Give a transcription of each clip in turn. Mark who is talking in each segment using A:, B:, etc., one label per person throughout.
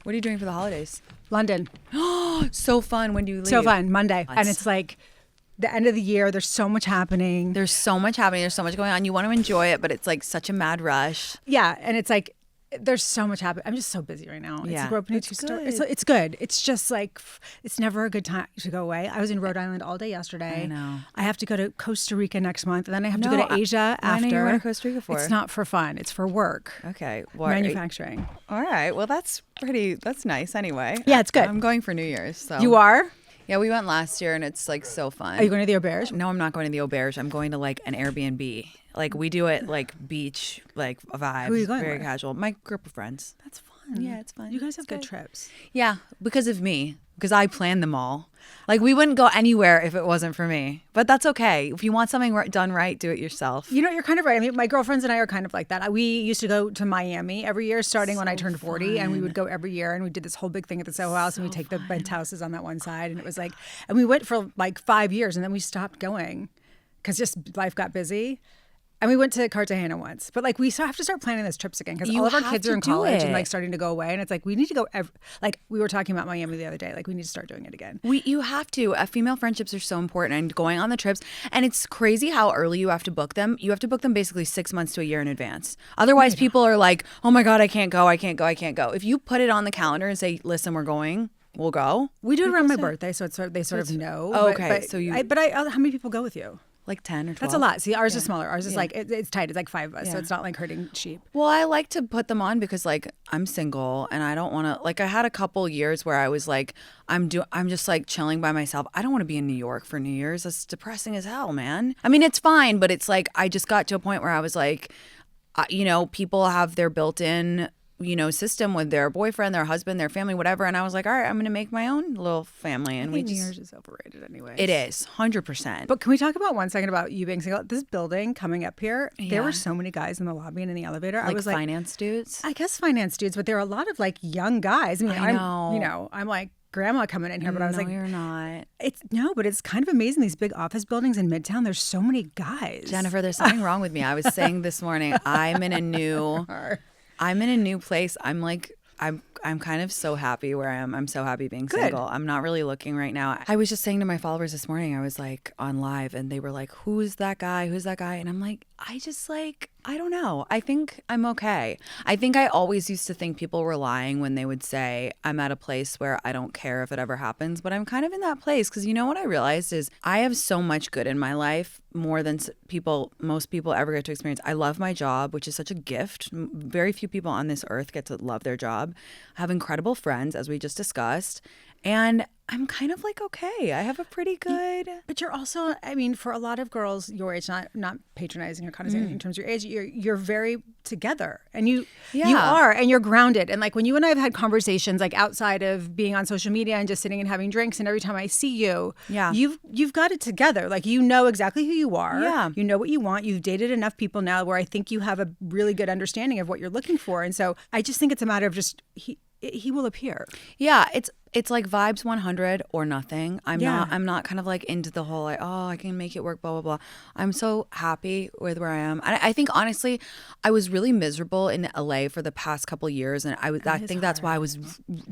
A: What are you doing for the holidays?
B: London.
A: So fun. When do you leave?
B: So fun. Monday. And it's like the end of the year. There's so much happening.
A: There's so much happening. There's so much going on. You want to enjoy it, but it's like such a mad rush.
B: Yeah. And it's like, there's so much happening. I'm just so busy right now.
A: Yeah.
B: We're opening 2 stores. It's good. It's just like, it's never a good time to go away. I was in Rhode Island all day yesterday.
A: I know.
B: I have to go to Costa Rica next month. And then I have to go to Asia after.
A: When are you going to Costa Rica for?
B: It's not for fun. It's for work.
A: Okay.
B: Manufacturing.
A: All right. Well, that's nice anyway.
B: Yeah, it's good.
A: I'm going for New Year's. So.
B: You are?
A: Yeah, we went last year and it's like so fun.
B: Are you going to the Auberge?
A: No, I'm not going to the Auberge. I'm going to like an Airbnb. Like we do it like beach, like a vibe.
B: Who are you going
A: Very
B: with?
A: casual. My group of friends.
B: That's fun.
A: Yeah, it's fun.
B: You guys have good trips.
A: Yeah, because of me. Because I planned them all. Like we wouldn't go anywhere if it wasn't for me. But that's okay. If you want something done right, do it yourself.
B: You know, you're kind of right. I mean, my girlfriends and I are kind of like that. We used to go to Miami every year starting when I turned 40 and we would go every year and we did this whole big thing at the Soho House and we take the penthouses on that one side and it was like, and we went for like 5 years and then we stopped going because just life got busy. And we went to Cartagena once, but like we still have to start planning those trips again because all of our kids are in college and like starting to go away, and it's like we need to go. Like we were talking about Miami the other day, like we need to start doing it again.
A: You have to. Female friendships are so important, and going on the trips. And it's crazy how early you have to book them. You have to book them basically 6 months to a year in advance. Otherwise, people are like, "Oh my God, I can't go. I can't go. I can't go." If you put it on the calendar and say, "Listen, we're going," we'll go.
B: We do it around my birthday, so they sort of know.
A: Oh, okay,
B: how many people go with you?
A: Like 10 or 12.
B: That's a lot. See, ours is smaller. Ours is like, it's tight. It's like 5 of us. So it's not like herding sheep.
A: Well, I like to put them on because like I'm single and I don't want to, like I had a couple years where I was like, I'm just like chilling by myself. I don't want to be in New York for New Year's. That's depressing as hell, man. I mean, it's fine, but it's like, I just got to a point where I was like, people have their built-in system with their boyfriend, their husband, their family, whatever. And I was like, all right, I'm going to make my own little family. And
B: New Year's is overrated anyway.
A: It is 100%.
B: But can we talk about 1 second about you being single? This building coming up here, there were so many guys in the lobby and in the elevator. I was like,
A: finance dudes?
B: I guess finance dudes, but there are a lot of like young guys. I mean,
A: I know.
B: I'm like grandma coming in here, but I was like,
A: no, you're not.
B: But it's kind of amazing. These big office buildings in Midtown, there's so many guys.
A: Jennifer, there's something wrong with me. I was saying this morning, I'm in a new place. I'm kind of so happy where I am. I'm so happy being single. I'm not really looking right now. I was just saying to my followers this morning, I was like on live and they were like, who's that guy? Who's that guy? And I'm like, I don't know. I think I'm okay. I think I always used to think people were lying when they would say I'm at a place where I don't care if it ever happens, but I'm kind of in that place because you know what I realized is I have so much good in my life, more than most people ever get to experience. I love my job, which is such a gift. Very few people on this earth get to love their job. I have incredible friends, as we just discussed. And I'm kind of like, okay, I have a pretty good.
B: But you're also, I mean, for a lot of girls your age, not patronizing or condescending in terms of your age, you're very together and you are, and you're grounded. And like when you and I have had conversations like outside of being on social media and just sitting and having drinks, and every time I see you, you've got it together. Like you know exactly who you are.
A: Yeah.
B: You know what you want. You've dated enough people now where I think you have a really good understanding of what you're looking for. And so I just think it's a matter of just he will appear.
A: Yeah, it's like vibes 100 or nothing. I'm not kind of like into the whole like, oh, I can make it work, blah, blah, blah. I'm so happy with where I am. I think honestly, I was really miserable in LA for the past couple of years. And I think that's why I was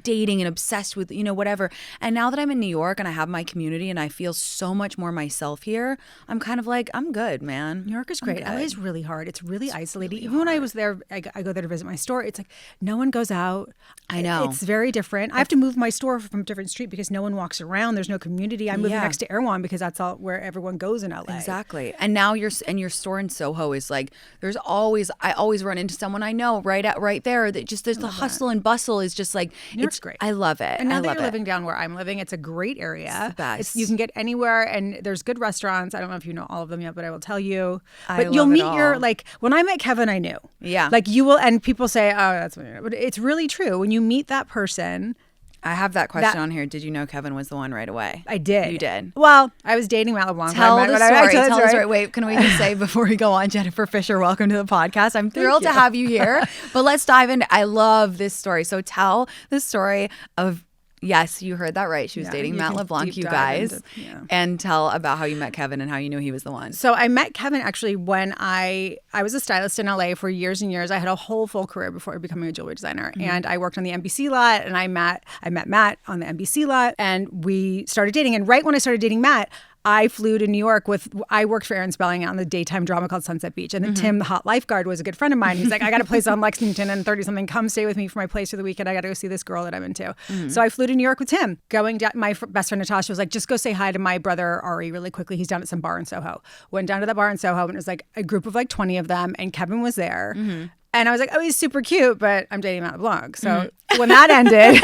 A: dating and obsessed with, whatever. And now that I'm in New York and I have my community and I feel so much more myself here, I'm kind of like, I'm good, man.
B: New York is great. LA is really hard. It's really isolating. Even when I was there, I go there to visit my store. It's like no one goes out.
A: I know.
B: It's very different. I have to move my store from a different street because no one walks around. There's no community. I'm moving next to Erewhon because that's all where everyone goes in LA.
A: Exactly. And now your store in Soho is like I always run into someone I know right there. That just there's the hustle and bustle is just like
B: it's great.
A: I love it.
B: And now that you're living down where I'm living, it's a great area.
A: It's the best.
B: You can get anywhere, and there's good restaurants. I don't know if you know all of them yet, but I will tell you.
A: I
B: But you'll
A: love it
B: meet
A: all.
B: when I met Kevin, I knew.
A: Yeah.
B: Like you will, and people say, oh, that's what you know. But it's really true. When you meet that person.
A: I have that question on here. Did you know Kevin was the one right away?
B: I did.
A: You did?
B: Well, I was dating Malablanc.
A: Tell the story. Wait, can we just say before we go on, Jennifer Fisher, welcome to the podcast. I'm thrilled to have you here. But let's dive into I love this story. So tell the story of Yes, you heard that right. She was dating Matt LeBlanc, you guys. And tell about how you met Kevin and how you knew he was the one.
B: So I met Kevin actually when I was a stylist in LA for years and years. I had a whole full career before becoming a jewelry designer. And I worked on the NBC lot, and I met Matt on the NBC lot, and we started dating. And right when I started dating Matt, I flew to New York I worked for Aaron Spelling on the daytime drama called Sunset Beach. And then Tim, the hot lifeguard, was a good friend of mine. He's like, I got a place on Lexington and 30-something. Come stay with me for my place for the weekend. I got to go see this girl that I'm into. So I flew to New York with Tim. Going down, my best friend Natasha was like, just go say hi to my brother Ari really quickly. He's down at some bar in Soho. Went down to that bar in Soho, and it was like a group of like 20 of them. And Kevin was there. And I was like, oh, he's super cute, but I'm dating Matt LeBlanc. So when that ended,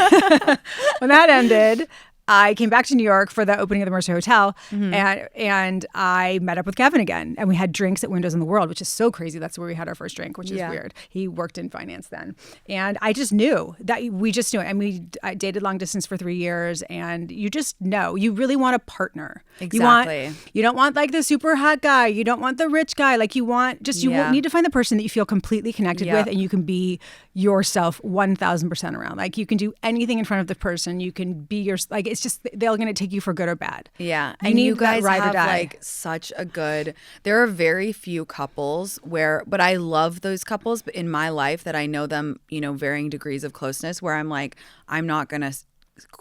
B: I came back to New York for the opening of the Mercer Hotel, and I met up with Kevin again. And we had drinks at Windows in the World, which is so crazy. That's where we had our first drink, which is weird. He worked in finance then. And I just knew that we just knew it. And I dated long distance for 3 years. And you just know. You really want a partner.
A: Exactly.
B: You don't want like the super hot guy. You don't want the rich guy. Like you want you need to find the person that you feel completely connected with, and you can be yourself 1,000% around. Like you can do anything in front of the person. You can be it's just they're going to take you for good or bad.
A: Yeah. And you guys have like such a good, there are very few couples but I love those couples in my life that I know them, varying degrees of closeness, where I'm like, I'm not going to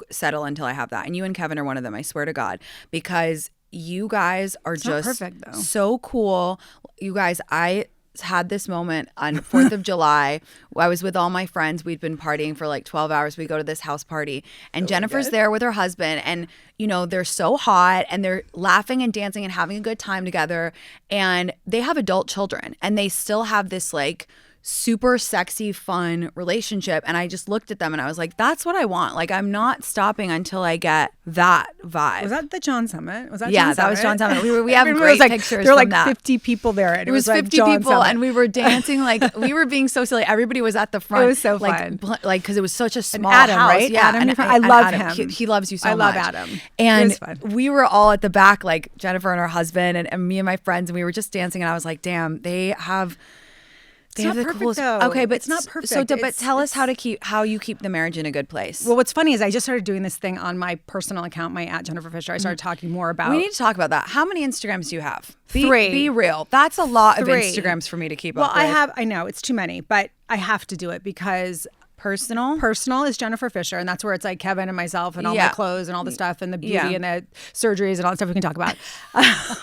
A: settle until I have that. And you and Kevin are one of them, I swear to God, because you guys are just
B: perfect, though.
A: So cool. You guys, I had this moment on 4th of July. I was with all my friends. We'd been partying for like 12 hours. We go to this house party, and Jennifer's there with her husband, and they're so hot, and they're laughing and dancing and having a good time together, and they have adult children, and they still have this like super sexy, fun relationship. And I just looked at them and I was like, that's what I want. Like, I'm not stopping until I get that vibe.
B: Was that the John Summit? Was that
A: John Summit? That was John Summit. We have great pictures.
B: There were like
A: that.
B: 50 people there. And
A: it was 50
B: like
A: people, and we were dancing like we were being so silly. Everybody was at the front.
B: It was so fun.
A: Like because it was such a small
B: Adam,
A: house.
B: Right?
A: Yeah,
B: Adam, I love him.
A: He loves you so much.
B: I love Adam.
A: And we were all at the back, like Jennifer and her husband, and me and my friends, and we were just dancing. And I was like, damn, they have the coolest.
B: Though.
A: Okay, but
B: it's not perfect.
A: So, but tell us how you keep the marriage in a good place.
B: Well, what's funny is I just started doing this thing on my personal account, my @JenniferFisher. I started talking more about.
A: We need to talk about that. How many Instagrams do you have?
B: 3.
A: Be real. That's a lot of Instagrams for me to keep up with.
B: Well, I know it's too many, but I have to do it because. Personal is Jennifer Fisher, and that's where it's like Kevin and myself and all my clothes and all the stuff and the beauty and the surgeries and all the stuff we can talk about.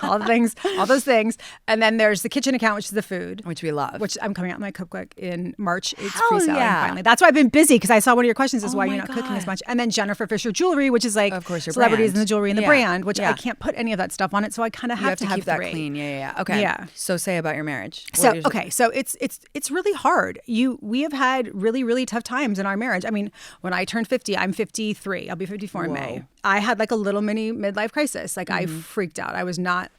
B: All those things. And then there's the kitchen account, which is the food.
A: Which we love.
B: Which I'm coming out with my cookbook in March. It's pre-selling finally. That's why I've been busy, because I saw one of your questions is why you're not cooking as much. And then Jennifer Fisher Jewelry, which is like,
A: of course, your
B: celebrities
A: brand.
B: and the jewelry and the brand, which I can't put any of that stuff on it, so I kind of have to
A: keep that
B: 3.
A: clean. Yeah. Okay. Yeah. So say about your marriage.
B: So it's really hard. We have had really, really tough times in our marriage. I mean, when I turned 50, I'm 53. I'll be 54 in May. I had like a little mini midlife crisis. Like I freaked out. I was not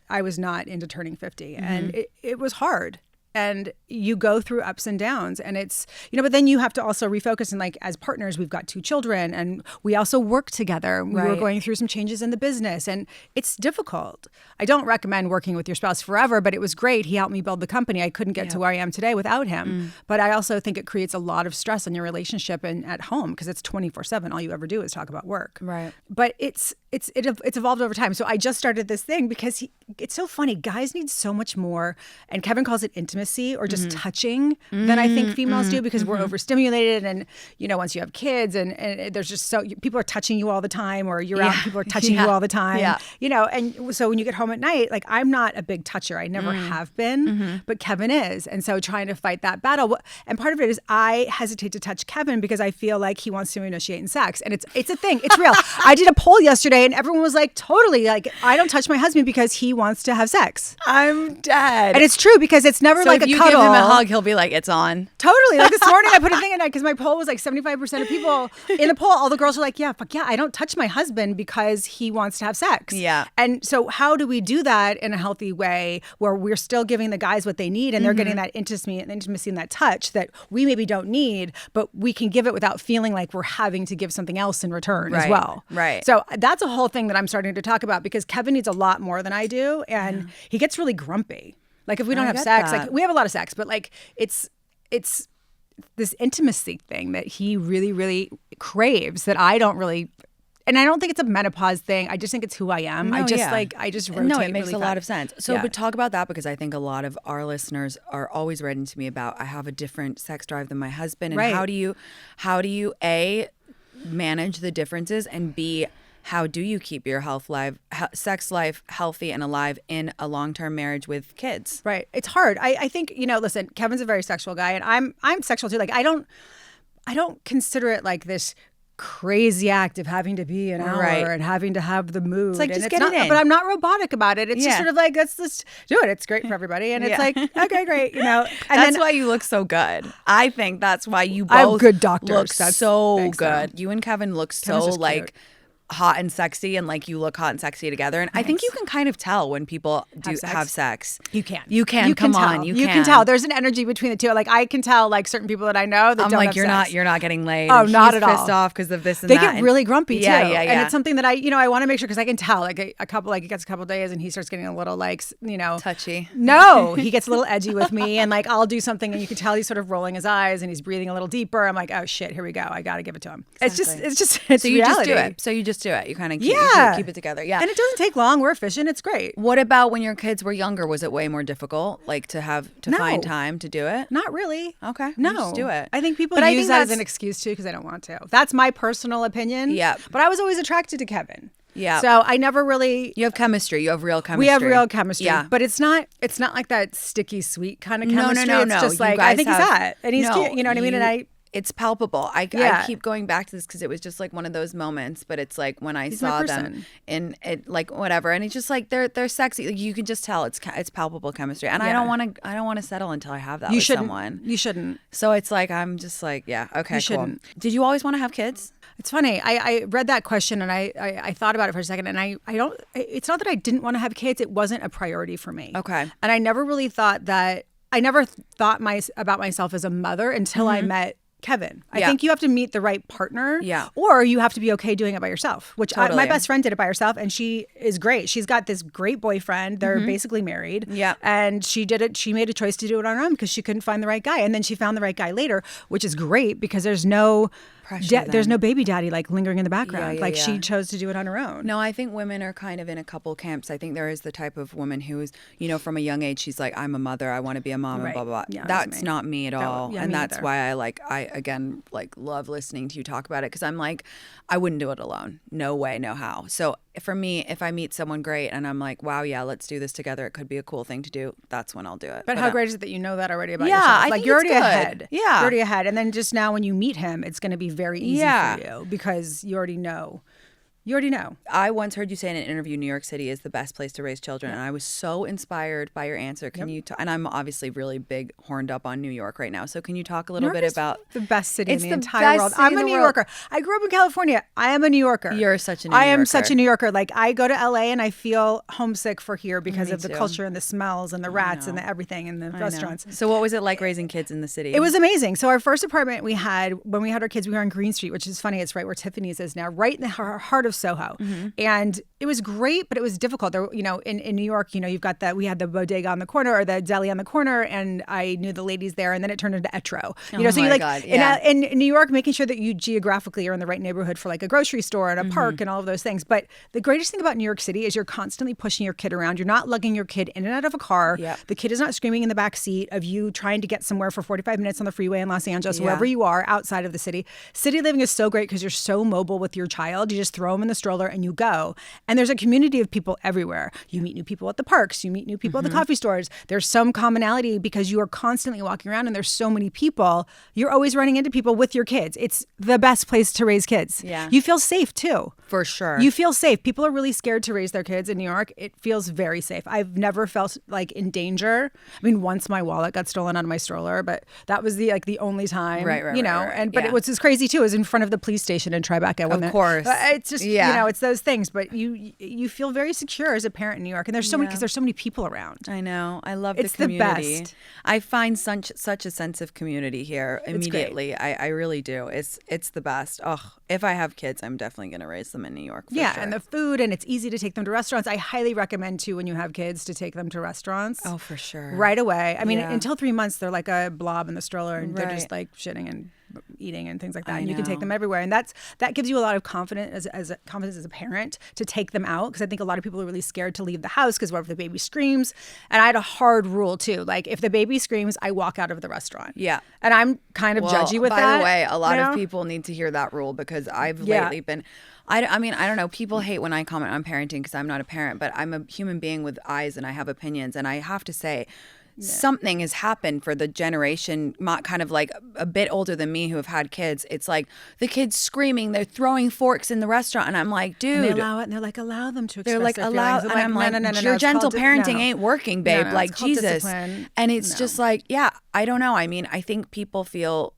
B: into turning 50, and it was hard. And you go through ups and downs, and it's, but then you have to also refocus. And like, as partners, we've got 2 children, and we also work together. We were going through some changes in the business, and it's difficult. I don't recommend working with your spouse forever, but it was great. He helped me build the company. I couldn't get to where I am today without him. But I also think it creates a lot of stress on your relationship and at home, because it's 24/7. All you ever do is talk about work.
A: Right.
B: But it's evolved over time. So I just started this thing because it's so funny. Guys need so much more, and Kevin calls it intimacy or just touching than I think females do, because we're overstimulated, and once you have kids and there's just people are touching you all the time, or you're out and people are touching you all the time. And so when you get home at night, like, I'm not a big toucher. I never have been, but Kevin is. And so trying to fight that battle, and part of it is I hesitate to touch Kevin because I feel like he wants to initiate in sex, and it's a thing. It's real. I did a poll yesterday and everyone was like, totally, like, I don't touch my husband because he wants to have sex.
A: I'm dead.
B: And it's true, because it's never like
A: if you
B: cuddle.
A: give him a hug, he'll be like, it's on.
B: Totally. Like this morning I put a thing in it because my poll was like 75% of people in the poll. All the girls were like, yeah, fuck yeah, I don't touch my husband because he wants to have sex.
A: Yeah.
B: And so how do we do that in a healthy way where we're still giving the guys what they need, and they're getting that intimacy and that touch that we maybe don't need, but we can give it without feeling like we're having to give something else in return as well.
A: Right.
B: So that's a whole thing that I'm starting to talk about, because Kevin needs a lot more than I do, and he gets really grumpy. Like, if we don't have sex, like, we have a lot of sex, but like it's this intimacy thing that he really, really craves that I don't really and I don't think it's a menopause thing. I just think it's who I am. I just rotate.
A: No, it makes
B: really
A: a lot
B: fast.
A: of sense. So, but talk about that, because I think a lot of our listeners are always writing to me about, I have a different sex drive than my husband, and
B: Right.
A: how do you A, manage the differences, and B, how do you keep your sex life healthy and alive in a long-term marriage with kids?
B: Right. It's hard. I think, listen, Kevin's a very sexual guy, and I'm sexual too. Like I don't consider it like this crazy act of having to be an hour and having to have the mood.
A: It's like, just
B: and
A: get it in.
B: But I'm not robotic about it. It's just sort of like, let's just do it. It's great for everybody. And it's like, okay, great. And
A: that's why you look so good. I think that's why you both
B: I have good doctors.
A: look
B: That's
A: so good. You and Kevin look so
B: like
A: hot and sexy, and like you look hot and sexy together. And I think you can kind of tell when people have sex.
B: You can.
A: You can. Come on.
B: You can tell. There's an energy between the two. Like I can tell, like certain people that I know that
A: I'm
B: don't
A: like,
B: have
A: you're
B: sex.
A: not getting laid.
B: Oh,
A: and
B: not
A: he's
B: at all.
A: pissed off because of this and
B: they
A: that.
B: get really grumpy too.
A: Yeah.
B: And it's something that I want to make sure, because I can tell, like a couple, like it gets a couple days and he starts getting a little like,
A: touchy.
B: No, he gets a little edgy with me, and like I'll do something and you can tell he's sort of rolling his eyes and he's breathing a little deeper. I'm like, oh shit, here we go. I got to give it to him.
A: Exactly.
B: It's
A: so you
B: reality.
A: just do it. So you just do it. You kind of keep it together. Yeah.
B: And it doesn't take long. We're efficient. It's great.
A: What about when your kids were younger? Was it way more difficult, like to find time to do it?
B: Not really.
A: Okay.
B: No.
A: You just do it.
B: I think people use that as an excuse too, because I don't want to. That's my personal opinion.
A: Yeah.
B: But I was always attracted to Kevin.
A: Yeah.
B: So I never really.
A: You have chemistry. You have real chemistry.
B: We have real chemistry.
A: Yeah.
B: But it's not like that sticky sweet kind of chemistry.
A: No.
B: It's just like, I think he's hot and he's cute. You know what I mean? And
A: it's palpable. I keep going back to this because it was just like one of those moments. But it's like when I saw them in it, like whatever, and it's just like they're sexy. Like, you can just tell it's palpable chemistry. And I don't want to settle until I have that with someone.
B: You shouldn't.
A: So it's like I'm just like, yeah, okay,
B: you shouldn't.
A: Cool. Did you always want to have kids?
B: It's funny. I read that question and I thought about it for a second, and I don't. It's not that I didn't want to have kids. It wasn't a priority for me.
A: Okay.
B: And I never really thought that. I never thought about myself as a mother until I met Kevin. I think you have to meet the right partner, or you have to be okay doing it by yourself, which my best friend did it by herself, and she is great. She's got this great boyfriend. They're basically married.
A: Yeah.
B: And she did it. She made a choice to do it on her own because she couldn't find the right guy. And then she found the right guy later, which is great because there's no there's no baby daddy like lingering in the background. She chose to do it on her own.
A: No, I think women are kind of in a couple camps. I think there is the type of woman who is, from a young age, she's like, I'm a mother, I want to be a mom, and blah, blah, blah.
B: Yeah,
A: that's not me at all. And that's
B: either.
A: why I again, love listening to you talk about it, because I'm like, I wouldn't do it alone. No way, no how. So for me, if I meet someone great and I'm like, wow, yeah, let's do this together, it could be a cool thing to do, that's when I'll do it.
B: But how great is it that you know that already about yourself?
A: I think
B: you're
A: it's
B: already
A: good.
B: ahead.
A: Yeah.
B: You're already ahead. And then just now when you meet him, it's going to be very easy for you because you already know. You already know.
A: I once heard you say in an interview, New York City is the best place to raise children. And I was so inspired by your answer. Can you and I'm obviously really big horned up on New York right now. So can you talk a little bit about
B: the best city in the entire world? I'm a New Yorker. I grew up in California. I am a New Yorker.
A: You're such a New Yorker.
B: I am such a New Yorker. Like I go to LA and I feel homesick for here because of the culture and the smells and the rats and the everything and the restaurants.
A: So what was it like raising kids in the city?
B: It was amazing. So our first apartment we had when we had our kids, we were on Green Street, which is funny. It's right where Tiffany's is now, right in the heart of Soho. And it was great, but it was difficult. There, in New York, you've got we had the bodega on the corner or the deli on the corner, and I knew the ladies there, and then it turned into Etro. So you like in New York, making sure that you geographically are in the right neighborhood for like a grocery store and a park and all of those things. But the greatest thing about New York City is you're constantly pushing your kid around. You're not lugging your kid in and out of a car.
A: Yep.
B: The kid is not screaming in the back seat of you trying to get somewhere for 45 minutes on the freeway in Los Angeles, wherever you are outside of the city. City living is so great because you're so mobile with your child. You just throw them in the stroller and you go. And there's a community of people everywhere. You meet new people at the parks. You meet new people at the coffee stores. There's some commonality because you are constantly walking around and there's so many people. You're always running into people with your kids. It's the best place to raise kids.
A: Yeah.
B: You feel safe too.
A: For sure.
B: You feel safe. People are really scared to raise their kids in New York. It feels very safe. I've never felt like in danger. I mean, once my wallet got stolen out of my stroller, but that was the only time. Right. But it was as crazy too. It was in front of the police station in Tribeca.
A: Of course.
B: It's just it's those things. But you feel very secure as a parent in New York, and there's so many because there's so many people around.
A: I know. I love
B: it's
A: the community.
B: The best.
A: I find such a sense of community here immediately. I really do. It's the best. Oh, if I have kids, I'm definitely going to raise them in New York. For sure.
B: And the food, and it's easy to take them to restaurants. I highly recommend too when you have kids to take them to restaurants.
A: Oh, for sure.
B: Right away. I mean, until 3 months, they're like a blob in the stroller, and they're just like shitting and eating and things like that. And you can take them everywhere. And that gives you a lot of confidence as a parent to take them out. Because I think a lot of people are really scared to leave the house because what if the baby screams? And I had a hard rule too. Like if the baby screams, I walk out of the restaurant.
A: Yeah.
B: And I'm kind of judgy with that.
A: By the way, a lot of people need to hear that rule because I've lately been... I mean, I don't know. People hate when I comment on parenting because I'm not a parent, but I'm a human being with eyes and I have opinions. And I have to say, something has happened for the generation kind of like a bit older than me who have had kids. It's like the kids screaming, they're throwing forks in the restaurant. And I'm like, dude.
B: And they allow it and they're like, allow them to express
A: they're like,
B: their
A: allow.
B: feelings.
A: And I'm like, your gentle parenting ain't working, babe. Like, Jesus.
B: Discipline.
A: And it's just like, I don't know. I mean, I think people feel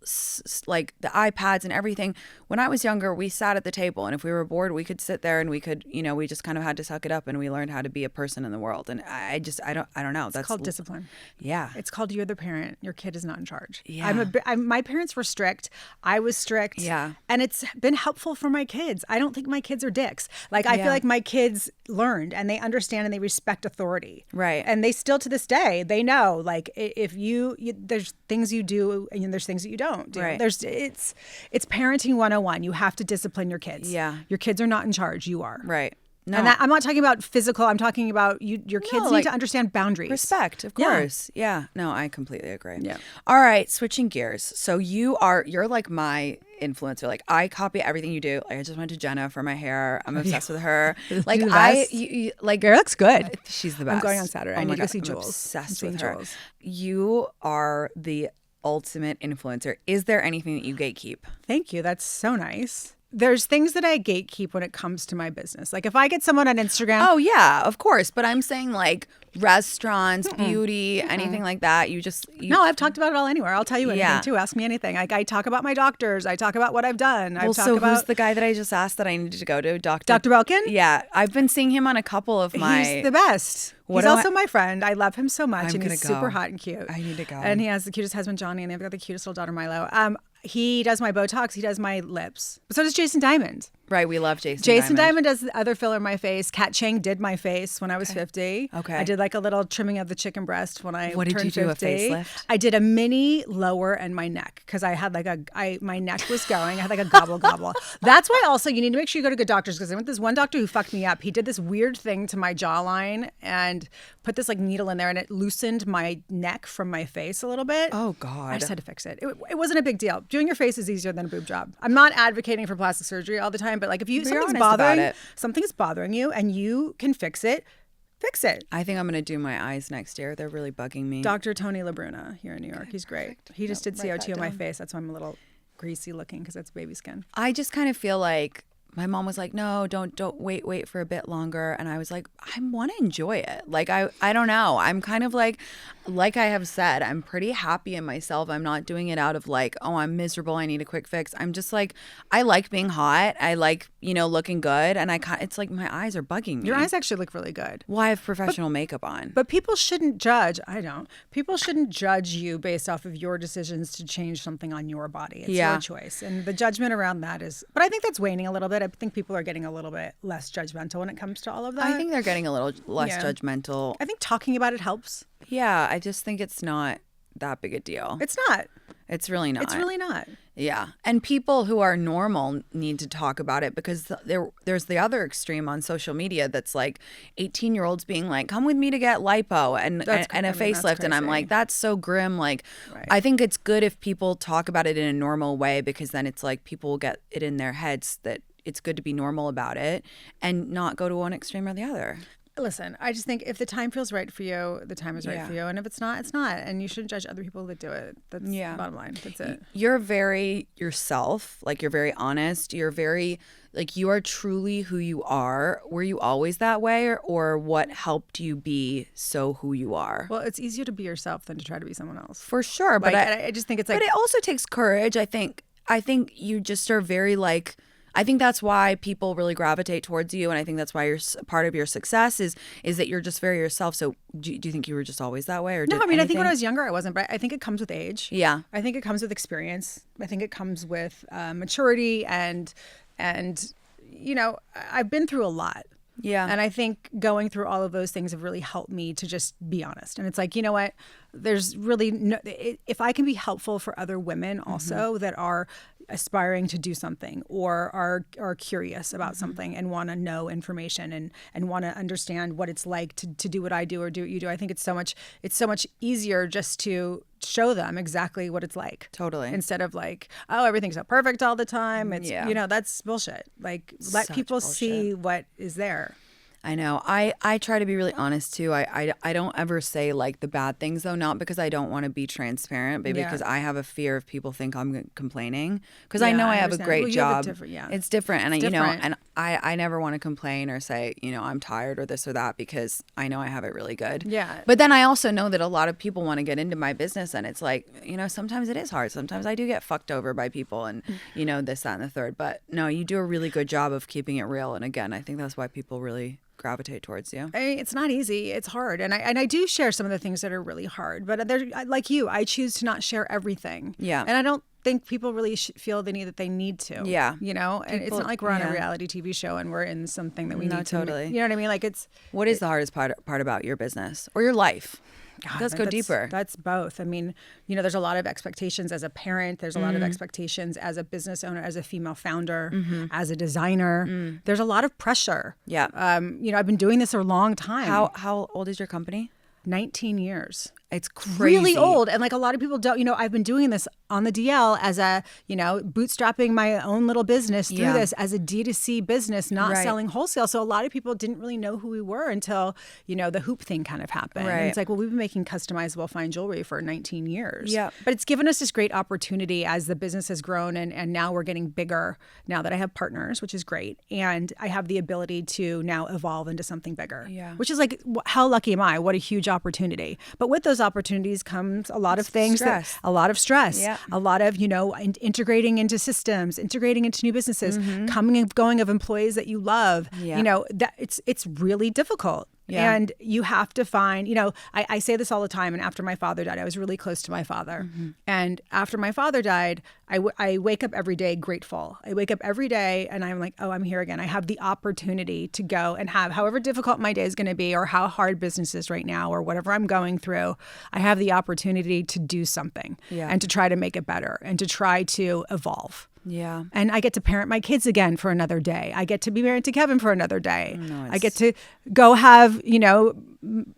A: like the iPads and everything. When I was younger, we sat at the table and if we were bored, we could sit there and we could, we just kind of had to suck it up and we learned how to be a person in the world. And I don't know.
B: That's called discipline.
A: Yeah.
B: It's called you're the parent. Your kid is not in charge.
A: Yeah.
B: My parents were strict. I was strict.
A: Yeah.
B: And it's been helpful for my kids. I don't think my kids are dicks. Like, I feel like my kids learned and they understand and they respect authority.
A: Right.
B: And they still, to this day, they know, like, if there's things you do and there's things that you don't do.
A: Right.
B: It's parenting 101. You have to discipline your kids.
A: Yeah.
B: Your kids are not in charge. You are.
A: Right. No.
B: And I'm not talking about physical. I'm talking about your kids need to understand boundaries.
A: Respect, of course. Yeah. No, I completely agree.
B: Yeah.
A: All right, switching gears. So you're like my influencer. Like I copy everything you do. Like I just went to Jenna for my hair. I'm obsessed with her. Like
B: like Girl looks good.
A: She's the best.
B: I'm going on Saturday. I need to go see
A: I'm
B: Jules.
A: Obsessed with her. You are the ultimate influencer. Is there anything that you gatekeep?
B: Thank you. That's so nice. There's things that I gatekeep when it comes to my business. Like if I get someone on Instagram.
A: Oh, yeah, of course. But I'm saying like restaurants, beauty, anything like that.
B: No, I've talked about it all anywhere. I'll tell you anything too. Ask me anything. Like I talk about my doctors. I talk about what I've done.
A: Who's the guy that I just asked that I needed to go to? Dr.
B: Belkin?
A: Yeah. I've been seeing him on a couple of my...
B: He's the best. He's also my friend. I love him so much. And he's super hot and cute.
A: I need to go.
B: And he has the cutest husband, Johnny, and they've got the cutest little daughter, Milo. He does my Botox. He does my lips. But so does Jason Diamond.
A: Right. We love Jason
B: Jason Diamond does the other filler in my face. Kat Chang did my face when I was 50.
A: Okay.
B: I did like a little trimming of the chicken breast when I turned 50.
A: What did you do, a facelift?
B: I did a mini lower and my neck because I had my neck was going. I had like a gobble. That's why also you need to make sure you go to good doctors because I went to this one doctor who fucked me up. He did this weird thing to my jawline and put this like needle in there and it loosened my neck from my face a little bit.
A: Oh, God.
B: I just had to fix it. It wasn't a big deal. Doing your face is easier than a boob job. I'm not advocating for plastic surgery all the time, but like if something's bothering you and you can fix it, fix it.
A: I think I'm going to do my eyes next year. They're really bugging me.
B: Dr. Tony LaBruna here in New York. He's great. He just did CO2 on my face. That's why I'm a little greasy looking because it's baby skin.
A: I just kind of feel like my mom was like, no, don't wait for a bit longer. And I was like, I want to enjoy it. Like, I don't know. I'm kind of like I have said, I'm pretty happy in myself. I'm not doing it out of like, oh, I'm miserable. I need a quick fix. I'm just like, I like being hot. I like, looking good. And it's like my eyes are bugging me.
B: Your eyes actually look really good.
A: Well, I have professional makeup on.
B: But people shouldn't judge. I don't. People shouldn't judge you based off of your decisions to change something on your body. It's your choice. And the judgment around that is, but I think that's waning a little bit. I think people are getting a little bit less judgmental when it comes to all of that.
A: I think they're getting a little less judgmental.
B: I think talking about it helps.
A: Yeah, I just think it's not that big a deal.
B: It's not.
A: It's really not.
B: It's really not.
A: Yeah. And people who are normal need to talk about it because there's the other extreme on social media that's like 18-year-olds being like, come with me to get lipo and a facelift. And I'm like, that's so grim. Like, right. I think it's good if people talk about it in a normal way because then it's like people will get it in their heads that it's good to be normal about it and not go to one extreme or the other.
B: Listen, I just think if the time feels right for you, the time is right for you. And if it's not, it's not. And you shouldn't judge other people that do it. That's the bottom line. That's it.
A: You're very yourself. Like, you're very honest. You're very, like, you are truly who you are. Were you always that way? Or what helped you be so who you are?
B: Well, it's easier to be yourself than to try to be someone else.
A: For sure. But
B: I just think it's like.
A: But it also takes courage. I think you just are very like. I think that's why people really gravitate towards you, and I think that's why part of your success is that you're just very yourself. So do you think you were just always that way? Or
B: no, I mean, I think when I was younger I wasn't, but I think it comes with age.
A: Yeah.
B: I think it comes with experience. I think it comes with maturity and I've been through a lot.
A: Yeah.
B: And I think going through all of those things have really helped me to just be honest. And it's like, you know what? There's really no, if I can be helpful for other women also that are aspiring to do something or are curious about something and want to know information and want to understand what it's like to do what I do or do what you do. I think it's so much easier just to show them exactly what it's like.
A: Totally.
B: Instead of like, oh, everything's so perfect all the time. It's, that's bullshit. Like, let people see what is there.
A: I know. I try to be really honest too. I don't ever say like the bad things though, not because I don't want to be transparent, but because I have a fear of people think I'm complaining. Because I know I have a great job. It's different. And and I never want to complain or say, I'm tired or this or that because I know I have it really good.
B: Yeah.
A: But then I also know that a lot of people want to get into my business and it's like, sometimes it is hard. Sometimes I do get fucked over by people and, this, that, and the third. But no, you do a really good job of keeping it real. And again, I think that's why people really gravitate towards you.
B: It's not easy. It's hard. And I do share some of the things that are really hard. But like you, I choose to not share everything.
A: Yeah.
B: And I don't think people really feel that they need to.
A: Yeah.
B: And it's not like we're on a reality TV show and we're in something that we need to.
A: Totally.
B: You know what I mean? Like
A: What is the hardest part about your business or your life?
B: God,
A: let's go deeper.
B: That's both. I mean, there's a lot of expectations as a parent. There's a lot of expectations as a business owner, as a female founder, as a designer. There's a lot of pressure.
A: Yeah.
B: I've been doing this a long time.
A: How old is your company?
B: 19 years.
A: It's crazy.
B: Really old. And like a lot of people don't, I've been doing this on the DL as a, bootstrapping my own little business through this as a D2C business, not selling wholesale. So a lot of people didn't really know who we were until, the hoop thing kind of happened.
A: Right.
B: And it's like, well, we've been making customizable fine jewelry for 19 years.
A: Yeah.
B: But it's given us this great opportunity as the business has grown and now we're getting bigger now that I have partners, which is great. And I have the ability to now evolve into something bigger.
A: Yeah.
B: Which is like, how lucky am I? What a huge opportunity. But with those opportunities comes a lot of things, a lot of stress, a lot of, integrating into systems, integrating into new businesses, coming and going of employees that you love, that it's really difficult. Yeah. And you have to find, I say this all the time. And after my father died, I was really close to my father. And after my father died, I wake up every day grateful. I wake up every day and I'm like, oh, I'm here again. I have the opportunity to go and have, however difficult my day is going to be or how hard business is right now or whatever I'm going through, I have the opportunity to do something and to try to make it better and to try to evolve.
A: Yeah.
B: And I get to parent my kids again for another day. I get to be married to Kevin for another day. I get to go have,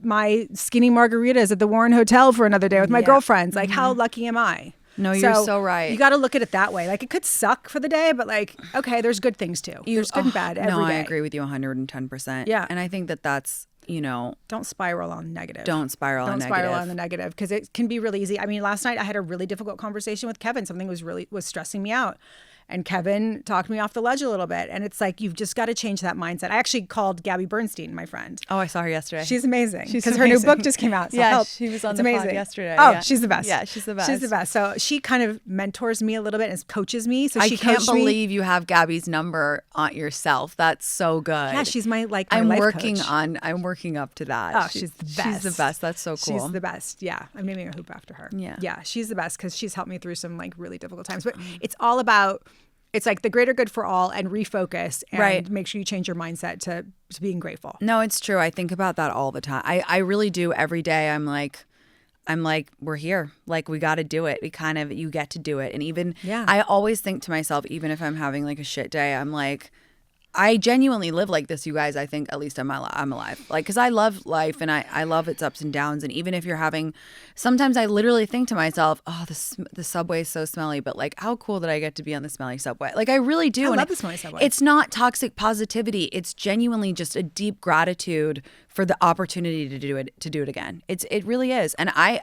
B: my skinny margaritas at the Warren Hotel for another day with my girlfriends. Like, how lucky am I?
A: No, you're so right.
B: You got to look at it that way. Like, it could suck for the day, but like, okay, there's good things too. There's good and bad every day.
A: No, I agree with you 110%.
B: Yeah.
A: And I think that's,
B: don't spiral on negative.
A: Don't spiral on
B: the negative because it can be really easy. I mean, last night I had a really difficult conversation with Kevin. Something was stressing me out. And Kevin talked me off the ledge a little bit. And it's like, you've just got to change that mindset. I actually called Gabby Bernstein, my friend.
A: Oh, I saw her yesterday.
B: She's amazing. Because her new book just came out. So help.
A: She was on the pod yesterday.
B: Oh, she's the best.
A: Yeah, she's the best.
B: She's the best. So she kind of mentors me a little bit and coaches me. So
A: I
B: she
A: can't believe you have Gabby's number on yourself. That's so good.
B: Yeah, she's my life
A: I'm
B: coach.
A: I'm working up to that.
B: Oh, she's the best.
A: She's the best. That's so cool.
B: She's the best. Yeah. I'm naming a hoop after her.
A: Yeah.
B: Yeah, she's the best because she's helped me through some like really difficult times. But it's all about, it's like the greater good for all and refocus and make sure you change your mindset to being grateful.
A: No, it's true. I think about that all the time. I really do every day. I'm like, we're here. Like, we got to do it. You get to do it. And even, I always think to myself, even if I'm having like a shit day, I'm like, I genuinely live like this, you guys. I think at least I'm alive. Like, because I love life and I love its ups and downs. And even if you're having, sometimes I literally think to myself, oh, the subway is so smelly, but like, how cool did I get to be on the smelly subway? Like, I really do.
B: I love the smelly subway.
A: It's not toxic positivity. It's genuinely just a deep gratitude for the opportunity to do it again. It really is. And I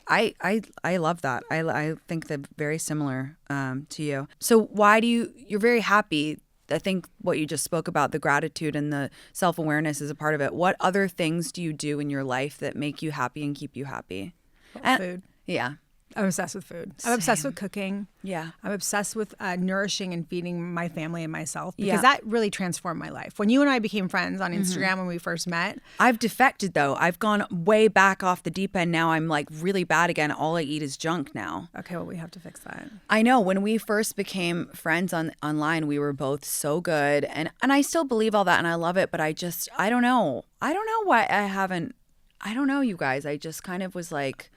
A: love that. I think they're very similar to you. So why you're very happy. I think what you just spoke about, the gratitude and the self-awareness is a part of it. What other things do you do in your life that make you happy and keep you happy?
B: Food.
A: Yeah.
B: I'm obsessed with food. I'm obsessed with cooking.
A: Yeah.
B: I'm obsessed with nourishing and feeding my family and myself because that really transformed my life. When you and I became friends on Instagram when we first met.
A: I've defected though. I've gone way back off the deep end. Now I'm like really bad again. All I eat is junk now.
B: Okay, well, we have to fix that.
A: I know. When we first became friends online, we were both so good. And I still believe all that and I love it. But I don't know. I don't know why I don't know, you guys. I just kind of was like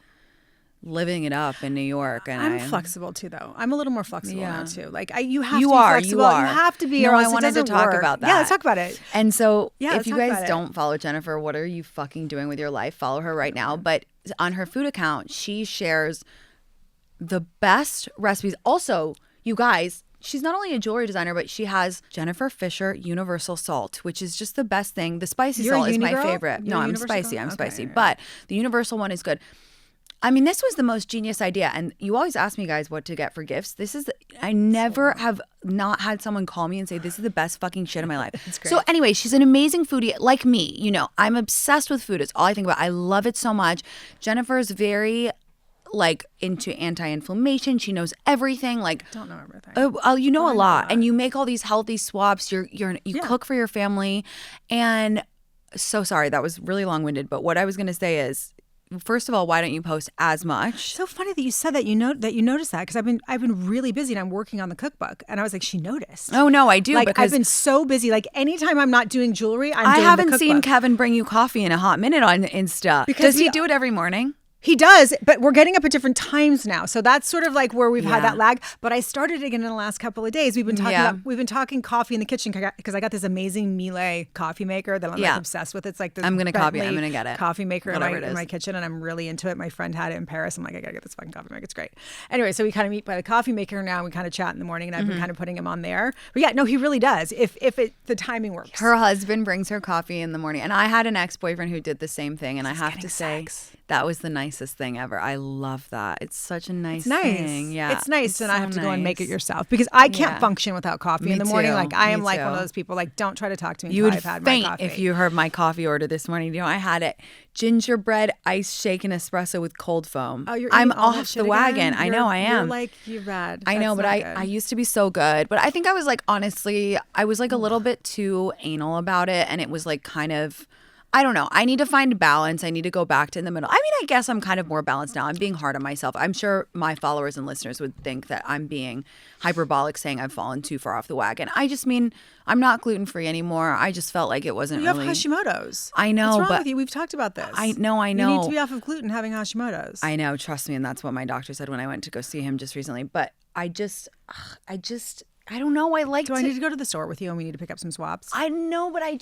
A: living it up in New York, and
B: I'm flexible too, though. I'm a little more flexible now too. Like you have to be flexible.
A: You are.
B: You have to be.
A: No,
B: or
A: I
B: else
A: wanted to talk
B: work.
A: about that.
B: Yeah, let's talk about it.
A: And so,
B: Yeah,
A: if you guys don't follow Jennifer, what are you fucking doing with your life? Follow her right now. But on her food account, she shares the best recipes. Also, you guys. She's not only a jewelry designer, but she has Jennifer Fisher Universal Salt, which is just the best thing. The spicy salt is my favorite. No, I'm spicy. I'm spicy. But the universal one is good. I mean, this was the most genius idea. And you always ask me guys what to get for gifts. I never have not had someone call me and say, this is the best fucking shit in my life.
B: That's great.
A: So anyway, she's an amazing foodie like me. You know, I'm obsessed with food. It's all I think about. I love it so much. Jennifer's very like into anti-inflammation. She knows everything. Like,
B: don't know everything.
A: You know a lot, and you make all these healthy swaps. You cook for your family, and so sorry that was really long-winded. But what I was going to say is, first of all, why don't you post as much?
B: So funny that you said that. You noticed that because I've been really busy and I'm working on the cookbook, and I was like, she noticed.
A: Oh no, I do.
B: Like
A: because
B: I've been so busy. Like anytime I'm not doing jewelry,
A: I haven't seen Kevin bring you coffee in a hot minute on Insta. Does he do it every morning?
B: He does, but we're getting up at different times now. So that's sort of like where we've had that lag. But I started again in the last couple of days. We've been talking coffee in the kitchen because I got this amazing Miele coffee maker that I'm like obsessed with. It's like this
A: I'm going to get it.
B: Coffee maker in my kitchen, and I'm really into it. My friend had it in Paris. I'm like, I got to get this fucking coffee maker. It's great. Anyway, so we kind of meet by the coffee maker now. And we kind of chat in the morning, and I've been kind of putting him on there. But yeah, no, he really does. If the timing works.
A: Her husband brings her coffee in the morning. And I had an ex-boyfriend who did the same thing. And I have to say, that was the nicest thing ever. I love that. It's such a nice thing. Yeah.
B: It's nice to not have to go and make it yourself because I can't function without coffee in the morning. Like I am like one of those people, like, don't try to talk to me until I've had my coffee.
A: If you heard my coffee order this morning. You know, I had it gingerbread ice shaken espresso with cold foam.
B: Oh,
A: I'm off the wagon. I know I am.
B: You're rad.
A: I know, but I used to be so good. But I think I was like, honestly, I was like a little bit too anal about it. And it was like kind of, I don't know. I need to find balance. I need to go back to in the middle. I mean, I guess I'm kind of more balanced now. I'm being hard on myself. I'm sure my followers and listeners would think that I'm being hyperbolic saying I've fallen too far off the wagon. I just mean I'm not gluten-free anymore. I just felt like it wasn't really.
B: You have Hashimoto's.
A: I know.
B: What's wrong with you? We've talked about this.
A: I know.
B: You need to be off of gluten having Hashimoto's.
A: I know. Trust me. And that's what my doctor said when I went to go see him just recently. But I don't know.
B: Do I need to go to the store with you and we need to pick up some swaps?
A: I know, but I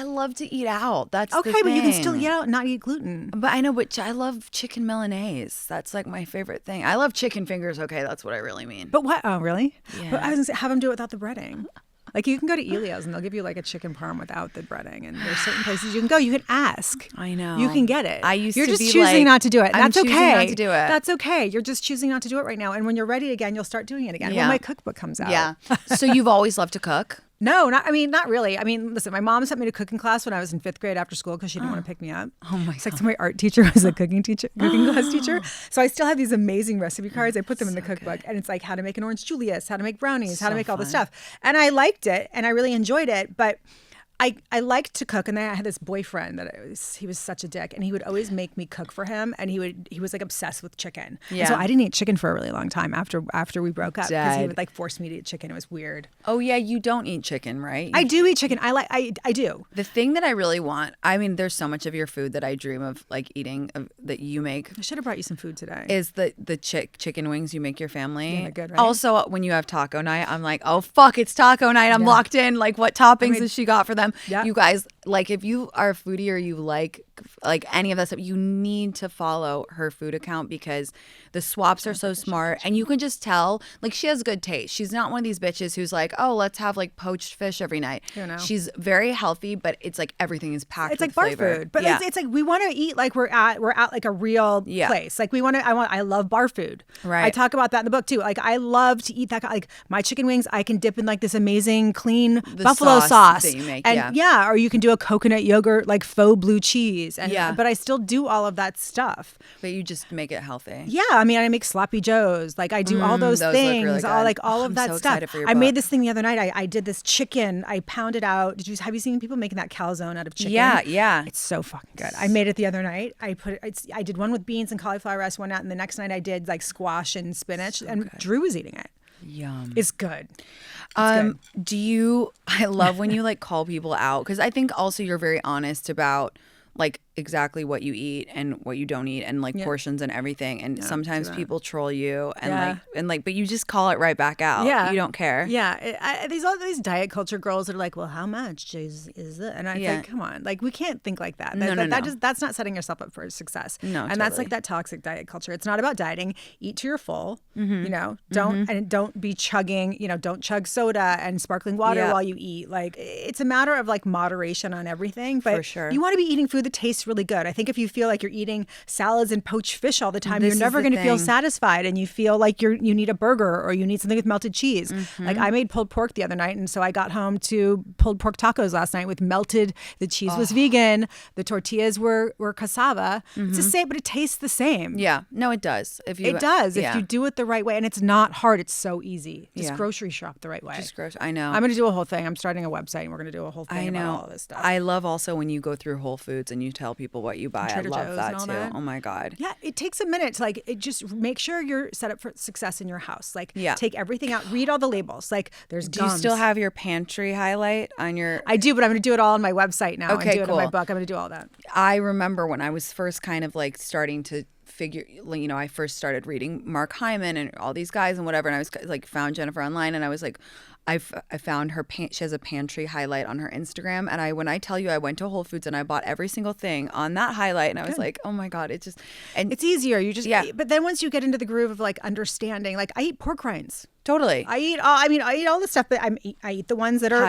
A: love to eat out. That's
B: okay, but you can still eat out and not eat gluten.
A: But I know, but I love chicken Milanese. That's like my favorite thing. I love chicken fingers. Okay, that's what I really mean.
B: But what? Oh, really?
A: Yeah.
B: But I was gonna say, have them do it without the breading. Like you can go to Elio's and they'll give you like a chicken parm without the breading. And there's certain places you can go. You can ask.
A: I know.
B: You can get it.
A: You're
B: just choosing not to do it. And that's okay.
A: Not to do it.
B: That's okay. You're just choosing not to do it right now. And when you're ready again, you'll start doing it again. When my cookbook comes out.
A: Yeah. So you've always loved to cook?
B: No, not really. I mean, listen, my mom sent me to cooking class when I was in 5th grade after school because she didn't want to pick me up.
A: Oh my God.
B: It's like so my art teacher was a cooking class teacher. So I still have these amazing recipe cards. I put them in the cookbook and it's like how to make an orange Julius, how to make brownies, how to make all this stuff. And I liked it and I really enjoyed it, but I liked to cook, and then I had this boyfriend he was such a dick, and he would always make me cook for him, and he was like obsessed with chicken. Yeah. And so I didn't eat chicken for a really long time after we broke up because he would like force me to eat chicken. It was weird.
A: Oh yeah, you don't eat chicken, right?
B: I do eat chicken. I do.
A: The thing that I really want, I mean, there's so much of your food that I dream of like eating that you make.
B: I should have brought you some food today.
A: Is the chicken wings you make your family?
B: Yeah, they're good, right?
A: Also, when you have taco night, I'm like, oh fuck, it's taco night. I'm locked in. Like, what toppings has she got for them?
B: Yeah.
A: You guys, like, if you are a foodie or you like any of that stuff, you need to follow her food account because the swaps are so smart and you can just tell, like, she has good taste. She's not one of these bitches who's like, oh, let's have like poached fish every night.
B: You know.
A: She's very healthy, but it's like everything is packed
B: it's
A: with
B: like bar
A: flavor.
B: food, but it's like we want to eat like we're at like a real place. Like I love bar food.
A: Right.
B: I talk about that in the book too. Like I love to eat that. Like my chicken wings, I can dip in like this amazing clean buffalo sauce
A: that you make.
B: And or you can do a coconut yogurt, like faux blue cheese. And, but I still do all of that stuff.
A: But you just make it healthy.
B: Yeah. I mean, I make sloppy joes. Like I do all those things,
A: really
B: all of that
A: so
B: stuff.
A: I
B: made this thing the other night. I did this chicken. I pounded out. Have you seen people making that calzone out of chicken?
A: Yeah.
B: It's so fucking good. I made it the other night. I did one with beans and cauliflower rice one night, and the next night I did like squash and spinach, and Drew was eating it.
A: Yum.
B: It's good.
A: I love when you like call people out, because I think also you're very honest about like exactly what you eat and what you don't eat, and like portions and everything. And sometimes people troll you and but you just call it right back out.
B: Yeah.
A: You don't care.
B: Yeah. These diet culture girls that are like, well, how much is it? And I think, come on, like we can't think like that.
A: No.
B: That's not setting yourself up for success.
A: No,
B: and that's like that toxic diet culture. It's not about dieting. Eat till you're full. You know, don't be chugging. You know, don't chug soda and sparkling water while you eat. Like it's a matter of like moderation on everything. But
A: for sure,
B: you want to be eating food that tastes really good. I think if you feel like you're eating salads and poached fish all the time, you're never going to feel satisfied, and you feel like you need a burger or you need something with melted cheese. Like I made pulled pork the other night, and so I got home to pulled pork tacos last night with melted. The cheese was vegan. The tortillas were cassava. It's the same, but it tastes the same.
A: Yeah, no, it does. If you
B: do it the right way, and it's not hard. It's so easy. Just grocery shop the right way.
A: I know.
B: I'm going to do a whole thing. I'm starting a website, and we're going to do a whole thing about all this stuff.
A: I love also when you go through Whole Foods and you tell people what you buy. I love that too.
B: That.
A: Oh my God.
B: Yeah, it takes a minute to just make sure you're set up for success in your house. Like take everything out, read all the labels. Like there's
A: Do
B: gums.
A: you still have your pantry highlight on your?
B: I do, but I'm going to do it all on my website now.
A: Okay,
B: and do it in my book. I'm going to do all that.
A: I remember when I was first kind of like starting to figure, you know, I first started reading Mark Hyman and all these guys and whatever, and I was like found Jennifer online, and I was like, I found her. She has a pantry highlight on her Instagram, and when I tell you, I went to Whole Foods and I bought every single thing on that highlight, and I was like, oh my God, it's
B: easier. You just but then once you get into the groove of like understanding, like I eat pork rinds.
A: Totally.
B: I eat all the stuff, but I eat the ones that are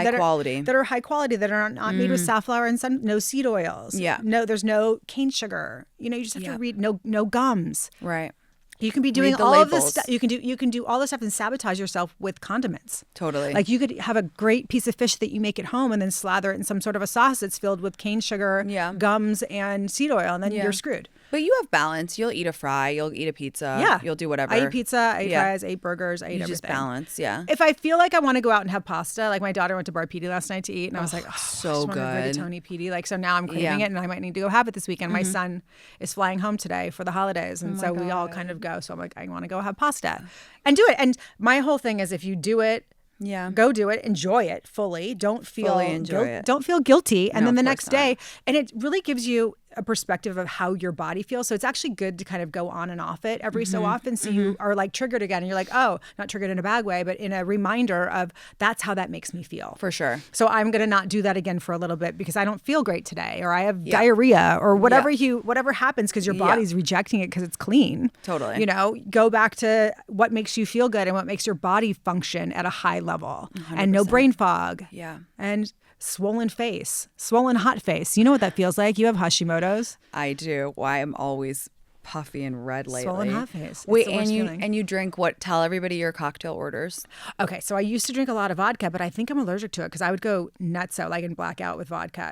A: high quality,
B: that are not made with safflower and no seed oils.
A: Yeah.
B: No, there's no cane sugar. You know, you just have to read no gums.
A: Right.
B: You can be doing all of this stuff. You can do all this stuff and sabotage yourself with condiments.
A: Totally.
B: Like you could have a great piece of fish that you make at home and then slather it in some sort of a sauce that's filled with cane sugar, gums, and seed oil, and then you're screwed.
A: But you have balance. You'll eat a fry. You'll eat a pizza.
B: Yeah.
A: You'll do whatever.
B: I eat pizza. I eat fries. I eat burgers. I eat everything.
A: Just balance. Yeah.
B: If I feel like I want to go out and have pasta, like my daughter went to Bar Pidi last night to eat, and I was like,
A: so good.
B: Rigatoni pidi. Like, so now I'm craving it, and I might need to go have it this weekend. My son is flying home today for the holidays, and so we all kind of go. So I'm like, I want to go have pasta and do it. And my whole thing is, if you do it, go do it, enjoy it fully. Don't feel don't feel guilty, and then the next day, and it really gives you a perspective of how your body feels. So it's actually good to kind of go on and off it every so often, so you are like triggered again, and you're like, oh, not triggered in a bad way, but in a reminder of that's how that makes me feel.
A: For sure.
B: So I'm going to not do that again for a little bit because I don't feel great today, or I have diarrhea, or whatever whatever happens because your body's rejecting it because it's clean.
A: Totally.
B: You know, go back to what makes you feel good and what makes your body function at a high level, 100%. And no brain fog.
A: Yeah.
B: And swollen face, swollen hot face. You know what that feels like? You have Hashimoto's.
A: I do. Why I'm always puffy and red lately.
B: Swollen hot face.
A: Wait, and you drink what? Tell everybody your cocktail orders.
B: Okay, so I used to drink a lot of vodka, but I think I'm allergic to it because I would go nutso, like and black out with vodka.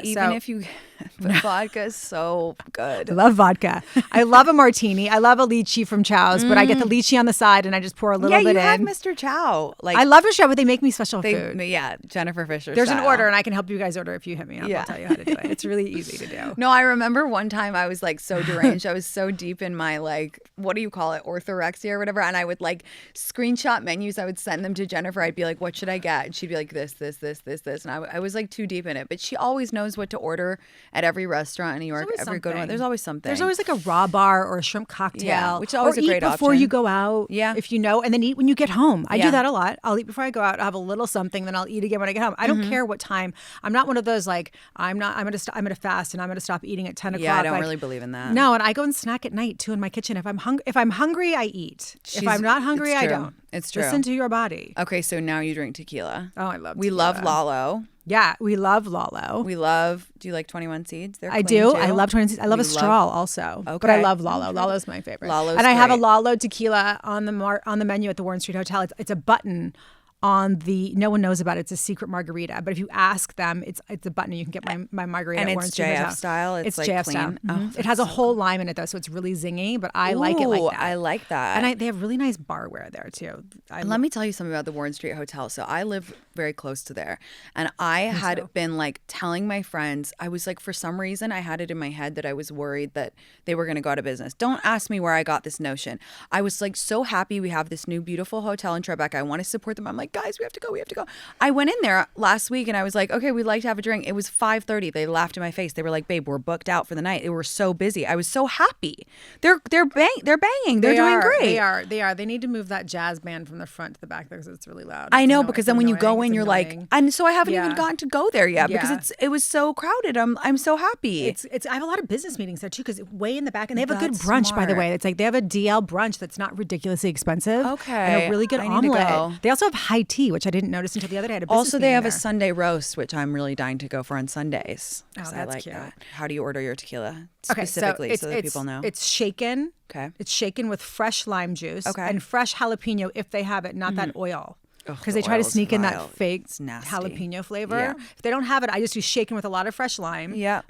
A: But vodka is so good.
B: I love vodka. I love a martini. I love a lychee from Chow's, but I get the lychee on the side and I just pour a little bit in.
A: Yeah, you have Mr. Chow. Like,
B: I love Mr. Chow, but they make me special food.
A: Yeah, Jennifer Fisher
B: There's
A: style.
B: an order, and I can help you guys order if you hit me up. I'll tell you how to do it. It's really easy to do.
A: No, I remember one time I was like so deranged. I was so deep in my like, what do you call it, orthorexia or whatever, and I would like screenshot menus. I would send them to Jennifer. I'd be like, what should I get? And she'd be like, this, and I was like too deep in it. But she always knows what to order at every restaurant in New York, every good one. There's always something.
B: There's always like a raw bar or a shrimp cocktail,
A: which is always a great option.
B: Before you go out, if you know, and then eat when you get home. I do that a lot. I'll eat before I go out. I'll have a little something, then I'll eat again when I get home. I don't care what time. I'm not one of those like I'm gonna fast and I'm gonna stop eating at 10 o'clock.
A: Yeah, I don't really believe in that.
B: No, and I go and snack at night too in my kitchen. If I'm hungry, I eat. If I'm not hungry, I don't.
A: It's true.
B: Listen to your body.
A: Okay, so now you drink tequila.
B: Oh, I love tequila.
A: We love Lalo.
B: Yeah, we love Lalo.
A: Do you like 21 Seeds?
B: I do. Too. I love 21 Seeds. I love Astral also. Okay. But I love Lalo. Lalo's my favorite.
A: Lalo's
B: and I
A: great.
B: have a Lalo tequila on the menu at the Warren Street Hotel. It's a button on the, no one knows about it. It's a secret margarita. But if you ask them, it's a button and you can get my margarita.
A: And
B: at
A: it's
B: Warren Street
A: JF
B: Hotel.
A: style? It's like
B: JF
A: clean?
B: style.
A: Oh,
B: It has a whole lime in it though, so it's really zingy, but I like it like that.
A: I like that.
B: And they have really nice barware there too.
A: Let me tell you something about the Warren Street Hotel. So I live very close to there. And I had been like telling my friends, I was like, for some reason, I had it in my head that I was worried that they were going to go out of business. Don't ask me where I got this notion. I was like so happy we have this new beautiful hotel in Tribeca. I want to support them. I'm like, guys, we have to go. We have to go. I went in there last week and I was like, okay, we'd like to have a drink. It was 5:30. They laughed in my face. They were like, babe, we're booked out for the night. They were so busy. I was so happy. They're banging. They're doing great.
B: They are. They need to move that jazz band from the front to the back because it's really loud.
A: I know, because then when you go in, you're like, and so I haven't even gotten to go there yet because it was so crowded. I'm so happy.
B: It's I have a lot of business meetings there too because way in the back, and they have a good brunch, by the way. It's like they have a DL brunch that's not ridiculously expensive.
A: Okay,
B: and a really good omelet. They also have high tea, which I didn't notice until the other day. I had a business
A: also, they have
B: there.
A: a Sunday roast, which I'm really dying to go for on Sundays.
B: Oh, that's
A: I like
B: cute.
A: that. How do you order your tequila
B: Okay,
A: specifically so that people know?
B: It's shaken.
A: Okay.
B: It's shaken with fresh lime juice and fresh jalapeno if they have it, not that oil. Because they try to sneak in that fake jalapeno flavor.
A: Yeah.
B: If they don't have it, I just do shaken with a lot of fresh lime.
A: Yeah.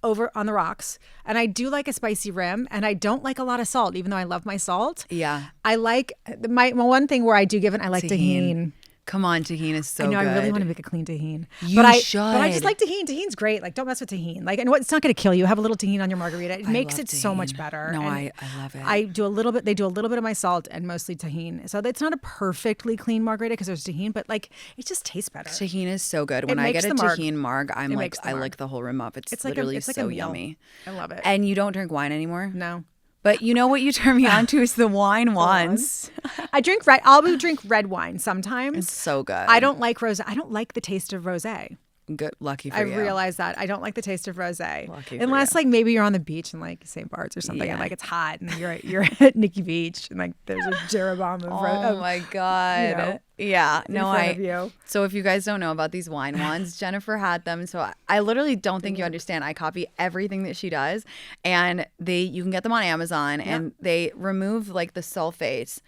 B: Over on the rocks. And I do like a spicy rim, and I don't like a lot of salt, even though I love my salt.
A: Yeah.
B: I like my one thing where I do give it, I like tahini.
A: Come on, tahini is so
B: I know,
A: good.
B: I really want to make a clean tahini.
A: You should.
B: But I just like tahini. Tahini's great. Like, don't mess with tahini. Like, and it's not going to kill you. Have a little tahini on your margarita. It makes it so much better.
A: No,
B: and
A: I love it.
B: I do a little bit. They do a little bit of my salt and mostly tahini. So it's not a perfectly clean margarita because there's tahini, but like it just tastes better.
A: Tahini is so good. When I get a tahini marg, I'm like, I lick the whole rim up. It's literally
B: like
A: so
B: a
A: yummy.
B: I love it.
A: And you don't drink wine anymore?
B: No.
A: But you know what you turn me on to is the wine ones.
B: I drink red. I'll drink red wine sometimes.
A: It's so good.
B: I don't like rosé. I don't like the taste of rosé.
A: Good, lucky for you.
B: I realize that I don't like the taste of rosé.
A: Lucky
B: unless like maybe you're on the beach in like St. Bart's or something, and like it's hot, and you're at Nikki Beach, and like there's a Jeroboam of
A: oh my god,
B: you know,
A: yeah, no,
B: So
A: if you guys don't know about these wine ones, Jennifer had them. So I literally don't think you understand. I copy everything that she does, and you can get them on Amazon, and they remove like the sulfates.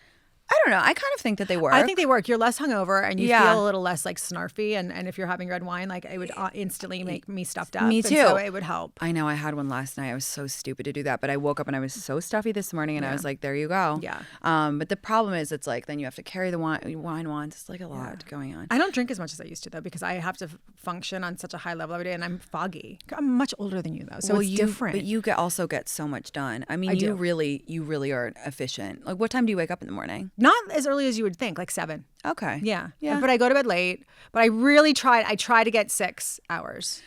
A: I don't know. I kind of think that they work.
B: I think they work. You're less hungover and you feel a little less like snarfy. And if you're having red wine, like it would instantly make me stuffed up.
A: Me too.
B: And so it would help.
A: I know. I had one last night. I was so stupid to do that. But I woke up and I was so stuffy this morning and I was like, there you go.
B: Yeah.
A: But the problem is it's like then you have to carry the wine wands. It's like a lot going on.
B: I don't drink as much as I used to though because I have to function on such a high level every day and I'm foggy. I'm much older than you though. So it's different.
A: But you also get so much done. I mean, you really are efficient. Like what time do you wake up in the morning?
B: Not as early as you would think, like 7.
A: Okay.
B: Yeah. But I go to bed late. But I really I try to get 6 hours.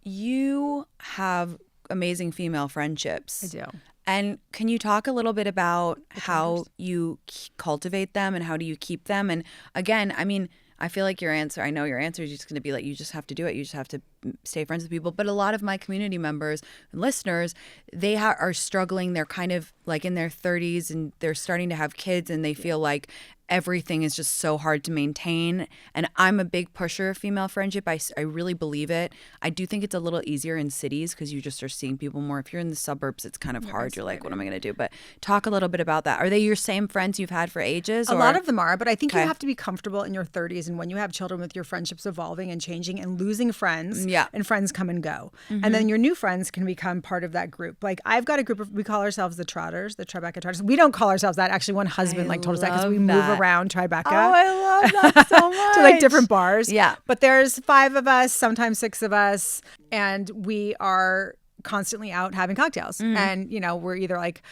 A: You have amazing female friendships.
B: I do.
A: And can you talk a little bit about how you cultivate them and how do you keep them? And again, I mean, I feel like I know your answer is just going to be like, you just have to do it. You just have to stay friends with people. But a lot of my community members and listeners, they are struggling. They're kind of like in their 30s and they're starting to have kids and they feel like everything is just so hard to maintain. And I'm a big pusher of female friendship. I really believe it. I do think it's a little easier in cities because you just are seeing people more. If you're in the suburbs, it's kind of hard. You're like, what am I going to do? But talk a little bit about that. Are they your same friends you've had for ages?
B: A lot of them are, but I think you have to be comfortable in your 30s and when you have children with your friendships evolving and changing and losing friends and friends come and go. And then your new friends can become part of that group. Like I've got a group we call ourselves the Trotters, the Tribeca Trotters. We don't call ourselves that. Actually, one husband told us that because we move around Tribeca.
A: Oh, I love that so much.
B: To like different bars.
A: Yeah.
B: But there's 5 of us, sometimes 6 of us, and we are constantly out having cocktails. And, you know, we're either like,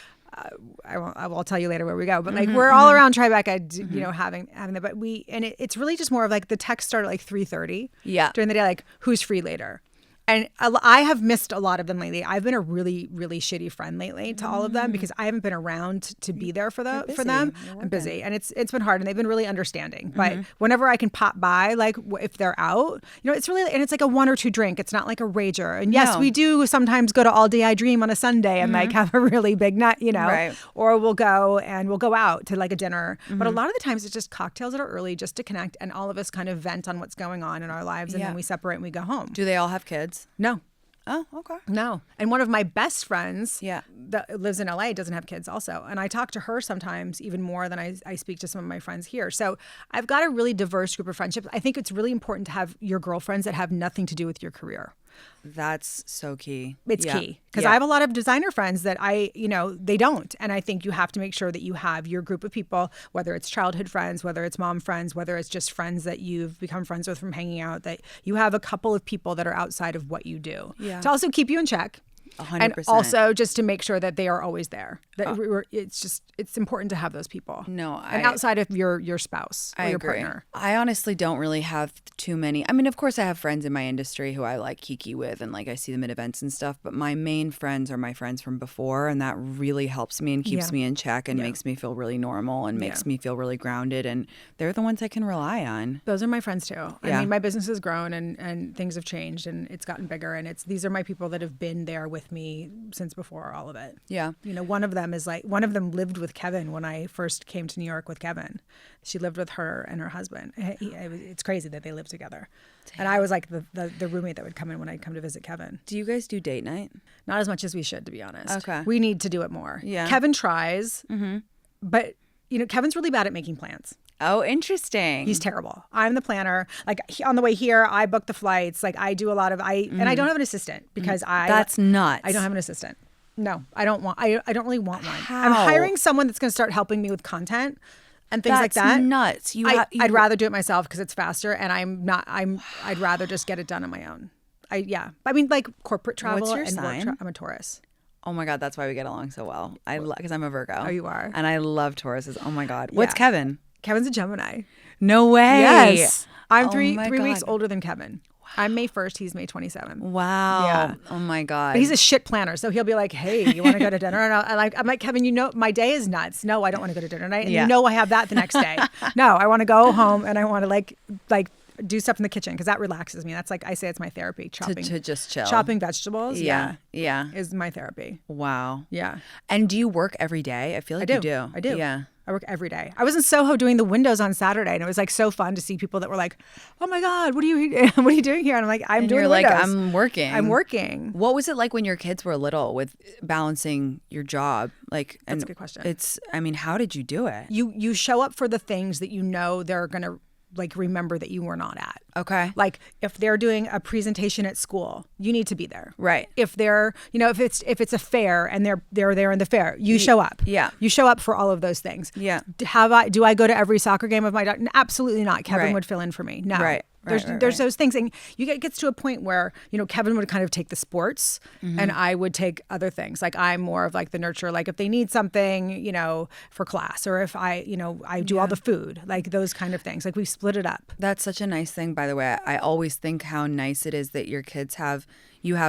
B: I will tell you later where we go, but like we're all around Tribeca, you know, having that. But it's really just more of like the text start at like 3:30 during the day, like who's free later. And I have missed a lot of them lately. I've been a really, really shitty friend lately to all of them because I haven't been around to be there for them. I'm busy, and it's been hard, and they've been really understanding. But whenever I can pop by, like if they're out, you know, it's really and it's like a 1 or 2 drink. It's not like a rager. And yes, we do sometimes go to All Day I Dream on a Sunday and like have a really big night, you know, or we'll go out to like a dinner. But a lot of the times it's just cocktails that are early just to connect, and all of us kind of vent on what's going on in our lives, and then we separate and we go home.
A: Do they all have kids?
B: No.
A: Oh, okay.
B: No. And one of my best friends
A: Yeah.
B: that lives in LA doesn't have kids also. And I talk to her sometimes even more than I speak to some of my friends here. So I've got a really diverse group of friendships. I think it's really important to have your girlfriends that have nothing to do with your career.
A: That's so key.
B: It's key. Because I have a lot of designer friends that they don't. And I think you have to make sure that you have your group of people, whether it's childhood friends, whether it's mom friends, whether it's just friends that you've become friends with from hanging out, that you have a couple of people that are outside of what you do.
A: Yeah.
B: To also keep you in check.
A: 100%.
B: And also just to make sure that they are always there. That it's important to have those people. And outside of your spouse or your partner.
A: I honestly don't really have too many. I mean, of course I have friends in my industry who I like kiki with and like I see them at events and stuff, but my main friends are my friends from before, and that really helps me and keeps me in check and makes me feel really normal and makes me feel really grounded, and they're the ones I can rely on.
B: Those are my friends too. I mean, my business has grown and things have changed and it's gotten bigger, and these are my people that have been there with me since before all of it.
A: Yeah.
B: One of them lived with Kevin when I first came to New York with Kevin. She lived with her and her husband. It's crazy that they lived together. Damn. And I was like the roommate that would come in when I'd come to visit Kevin.
A: Do you guys do date night?
B: Not as much as we should, to be honest.
A: Okay.
B: We need to do it more.
A: Yeah.
B: Kevin tries, but Kevin's really bad at making plans.
A: Oh, interesting.
B: He's terrible. I'm the planner. Like on the way here, I book the flights. Like I do a lot of and I don't have an assistant because
A: That's nuts.
B: I don't have an assistant. No, I don't don't really want one.
A: How?
B: I'm hiring someone that's going to start helping me with content and things like that.
A: That's nuts.
B: I'd rather do it myself because it's faster, and I'd rather just get it done on my own. I mean, like corporate travel.
A: What's your
B: and
A: sign?
B: I'm a Taurus.
A: Oh my God, that's why we get along so well. Because I'm a Virgo.
B: Oh, you are?
A: And I love Tauruses. Oh my God. What's Kevin?
B: Kevin's a Gemini.
A: No way.
B: Yes. I'm
A: Oh
B: three
A: my
B: weeks
A: God.
B: older than Kevin. I'm May 1st. He's May 27th.
A: Wow.
B: Yeah.
A: Oh my God.
B: But he's a shit planner. So he'll be like, hey, you want to go to dinner? And I'm like, Kevin, my day is nuts. No, I don't want to go to dinner tonight. And I have that the next day. No, I want to go home and I want to like do stuff in the kitchen because that relaxes me. That's like, I say it's my therapy. Chopping,
A: to just chill.
B: Chopping vegetables.
A: Yeah.
B: Is my therapy.
A: Wow.
B: Yeah.
A: And do you work every day? I feel like you do.
B: I do.
A: Yeah.
B: I work every day. I was in Soho doing the windows on Saturday, and it was like so fun to see people that were like, "Oh my God, what are you doing here?" And I'm like, "I'm doing
A: you're
B: windows.
A: like, I'm working.
B: I'm working."
A: What was it like when your kids were little with balancing your job? Like,
B: That's a good question.
A: How did you do it?
B: You show up for the things that you know they're gonna like remember that you were not at.
A: Okay.
B: Like if they're doing a presentation at school, you need to be there.
A: Right.
B: If they're, if it's a fair and they're there in the fair, you show up.
A: Yeah.
B: You show up for all of those things.
A: Yeah.
B: Do I go to every soccer game of my daughter? Absolutely not. Kevin would fill in for me. No.
A: Right.
B: There's those things, and it gets to a point where Kevin would kind of take the sports, and I would take other things. Like I'm more of like the nurturer. Like if they need something, for class, or if I do all the food, like those kind of things. Like we split it up.
A: That's such a nice thing, by the way. I always think how nice it is that your kids have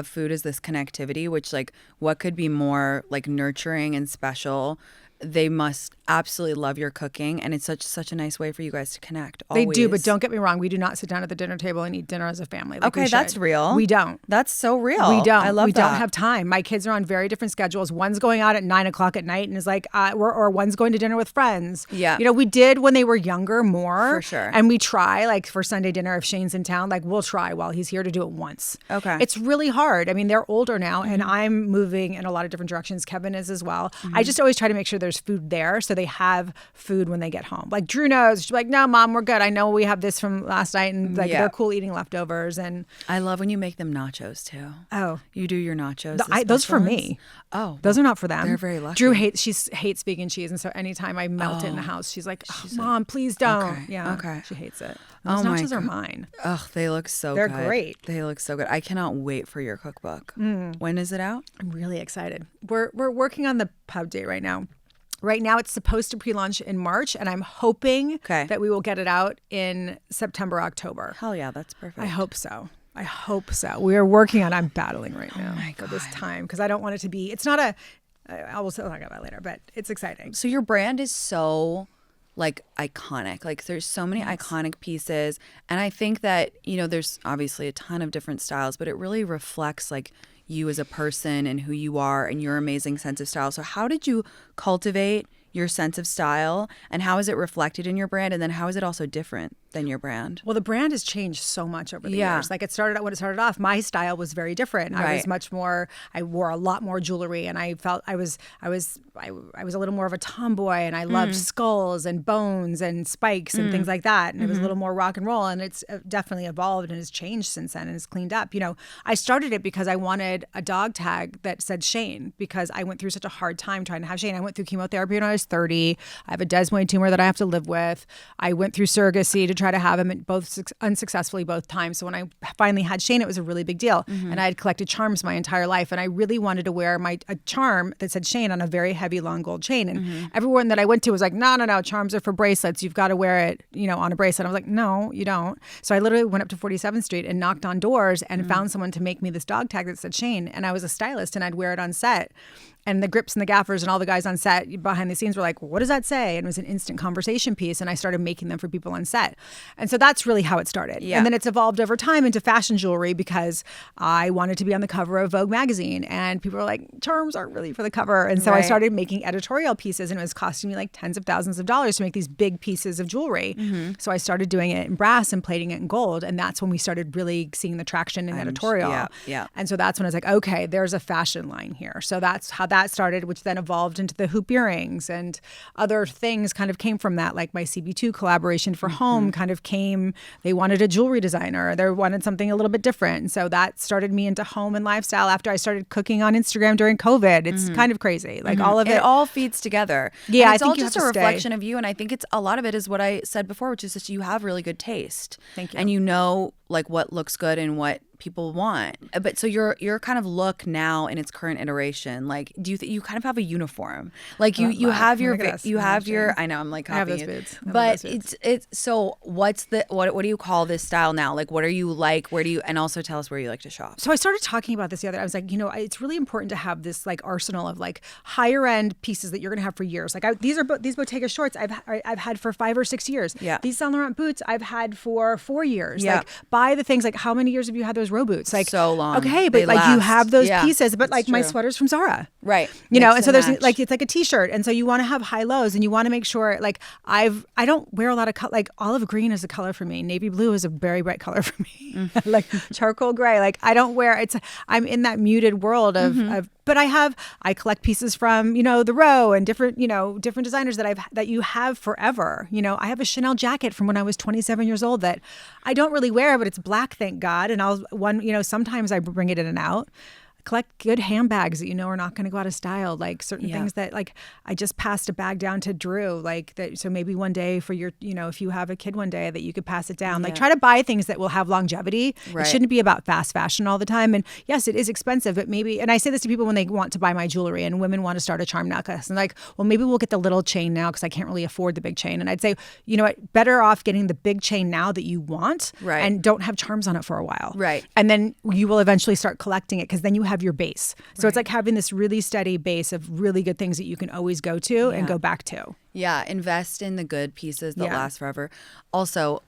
A: food as this connectivity, which like what could be more like nurturing and special. They must absolutely love your cooking, and it's such a nice way for you guys to connect. Always.
B: They do, but don't get me wrong. We do not sit down at the dinner table and eat dinner as a family. Like
A: okay, that's real.
B: We don't.
A: That's so real.
B: We don't.
A: I love
B: we
A: that.
B: don't have time. My kids are on very different schedules. One's going out at 9:00 at night and is like, or one's going to dinner with friends.
A: Yeah.
B: We did when they were younger more.
A: For sure.
B: And we try, like for Sunday dinner, if Shane's in town, like we'll try while he's here to do it once.
A: Okay.
B: It's really hard. I mean, they're older now, and I'm moving in a lot of different directions. Kevin is as well. I just always try to make sure there's food there, so they have food when they get home. Like Drew knows. She's like, no, Mom, we're good. I know we have this from last night, and like they're cool eating leftovers. And
A: I love when you make them nachos too.
B: Oh,
A: you do your nachos.
B: Those for me.
A: Oh,
B: those are not for them.
A: They're very lucky.
B: Drew hates vegan cheese, and so anytime I melt it in the house, she's like, Mom, please don't.
A: Okay,
B: Yeah,
A: okay.
B: She hates it. Those nachos are mine.
A: Ugh, they look so good.
B: They're great.
A: They look so good. I cannot wait for your cookbook. When is it out?
B: I'm really excited. We're working on the pub date right now. Right now, it's supposed to pre-launch in March, and I'm hoping that we will get it out in September, October.
A: Hell yeah, that's perfect.
B: I hope so. We are working on. I'm battling right now for this time because I don't want it to be. It's not a. I will talk about that later, but it's exciting.
A: So your brand is so like iconic. Like there's so many iconic pieces, and I think that there's obviously a ton of different styles, but it really reflects like you as a person and who you are and your amazing sense of style. So how did you cultivate your sense of style, and how is it reflected in your brand, and then how is it also different? than your brand?
B: Well, the brand has changed so much over the years. Like when it started off, my style was very different. I was much more, I wore a lot more jewelry, and I felt I was a little more of a tomboy, and I loved skulls and bones and spikes and things like that. And it was a little more rock and roll, and it's definitely evolved and has changed since then and has cleaned up. I started it because I wanted a dog tag that said Shane, because I went through such a hard time trying to have Shane. I went through chemotherapy when I was 30. I have a desmoid tumor that I have to live with. I went through surrogacy to try to have him both unsuccessfully both times. So when I finally had Shane, it was a really big deal. And I had collected charms my entire life, and I really wanted to wear a charm that said Shane on a very heavy long gold chain. And everyone that I went to was like, no, charms are for bracelets. You've got to wear it, on a bracelet. I was like, no, you don't. So I literally went up to 47th Street and knocked on doors and found someone to make me this dog tag that said Shane. And I was a stylist, and I'd wear it on set. And the grips and the gaffers and all the guys on set behind the scenes were like, what does that say? And it was an instant conversation piece. And I started making them for people on set. And so that's really how it started. Yeah. And then it's evolved over time into fashion jewelry, because I wanted to be on the cover of Vogue magazine. And people were like, charms aren't really for the cover. And so I started making editorial pieces, and it was costing me like tens of thousands of dollars to make these big pieces of jewelry. So I started doing it in brass and plating it in gold. And that's when we started really seeing the traction in editorial.
A: Yeah.
B: And so that's when I was like, okay, there's a fashion line here. So that's how that started, which then evolved into the hoop earrings, and other things kind of came from that. Like my CB2 collaboration for home kind of came, they wanted a jewelry designer. They wanted something a little bit different. And so that started me into home and lifestyle after I started cooking on Instagram during COVID. It's kind of crazy. Like all of it.
A: It all feeds together.
B: Yeah,
A: and it's
B: I think
A: all
B: you
A: just
B: have
A: a
B: to
A: reflection of you. And I think it's a lot of it is what I said before, which is that you have really good taste.
B: Thank you.
A: And like what looks good and what people want. But so your kind of look now in its current iteration, like do you you kind of have a uniform? Like you have your I know I'm like copying it. But it's so what do you call this style now? Like what are you like? Where do you, and also tell us where you like to shop.
B: So I started talking about this the other day. I was like, it's really important to have this like arsenal of like higher end pieces that you're going to have for years. Like these Bottega shorts I've had for 5 or 6 years.
A: Yeah.
B: These Saint Laurent boots I've had for 4 years.
A: Yeah.
B: Like buy the things, like how many years have you had those row boots? Like
A: so long.
B: Okay, but like you have those pieces, but like my sweater's from Zara.
A: Right.
B: And so there's like, it's like a t-shirt. And so you want to have high lows, and you want to make sure like I don't wear a lot of color. Like olive green is a color for me. Navy blue is a very bright color for me. Like charcoal gray. Like I don't wear, I'm in that muted world of but I collect pieces from, the Row and different designers that you have forever. I have a Chanel jacket from when I was 27 years old that I don't really wear, but it's black, thank God. And sometimes I bring it in and out. Collect good handbags that are not going to go out of style, like certain things that like I just passed a bag down to Drew, like that. So maybe one day for your, if you have a kid one day, that you could pass it down. Like try to buy things that will have longevity. Right. It shouldn't be about fast fashion all the time. And yes, it is expensive, but maybe, and I say this to people when they want to buy my jewelry, and women want to start a charm necklace, and like, well, maybe we'll get the little chain now because I can't really afford the big chain. And I'd say, better off getting the big chain now that you want, and don't have charms on it for a while.
A: Right.
B: And then you will eventually start collecting it, because then you have your base. So it's like having this really steady base of really good things that you can always go to and go back to.
A: Yeah. Invest in the good pieces that last forever. Also,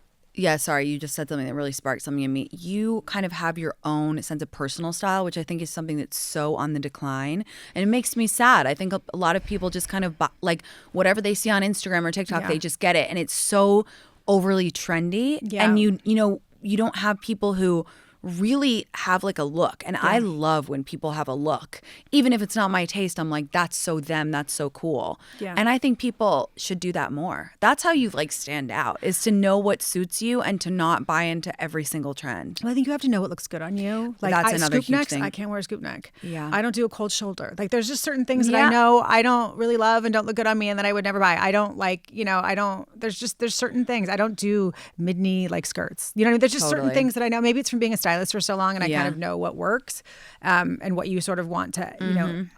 A: sorry, you just said something that really sparked something in me. You kind of have your own sense of personal style, which I think is something that's so on the decline. And it makes me sad. I think a lot of people just kind of like whatever they see on Instagram or TikTok, they just get it. And it's so overly trendy. Yeah. And you don't have people who really have like a look. And I love when people have a look. Even if it's not my taste, I'm like, that's so them, that's so cool. Yeah. And I think people should do that more. That's how you like stand out, is to know what suits you and to not buy into every single trend.
B: Well, I think you have to know what looks good on you. Like
A: that's another
B: scoop
A: huge
B: necks,
A: thing.
B: I can't wear a scoop neck.
A: Yeah.
B: I don't do a cold shoulder. Like there's just certain things that I know I don't really love and don't look good on me, and that I would never buy. I don't like, there's certain things. I don't do mid-knee like skirts. There's just certain things that I know. Maybe it's from being a stylist for so long, and I kind of know what works and what you sort of want to,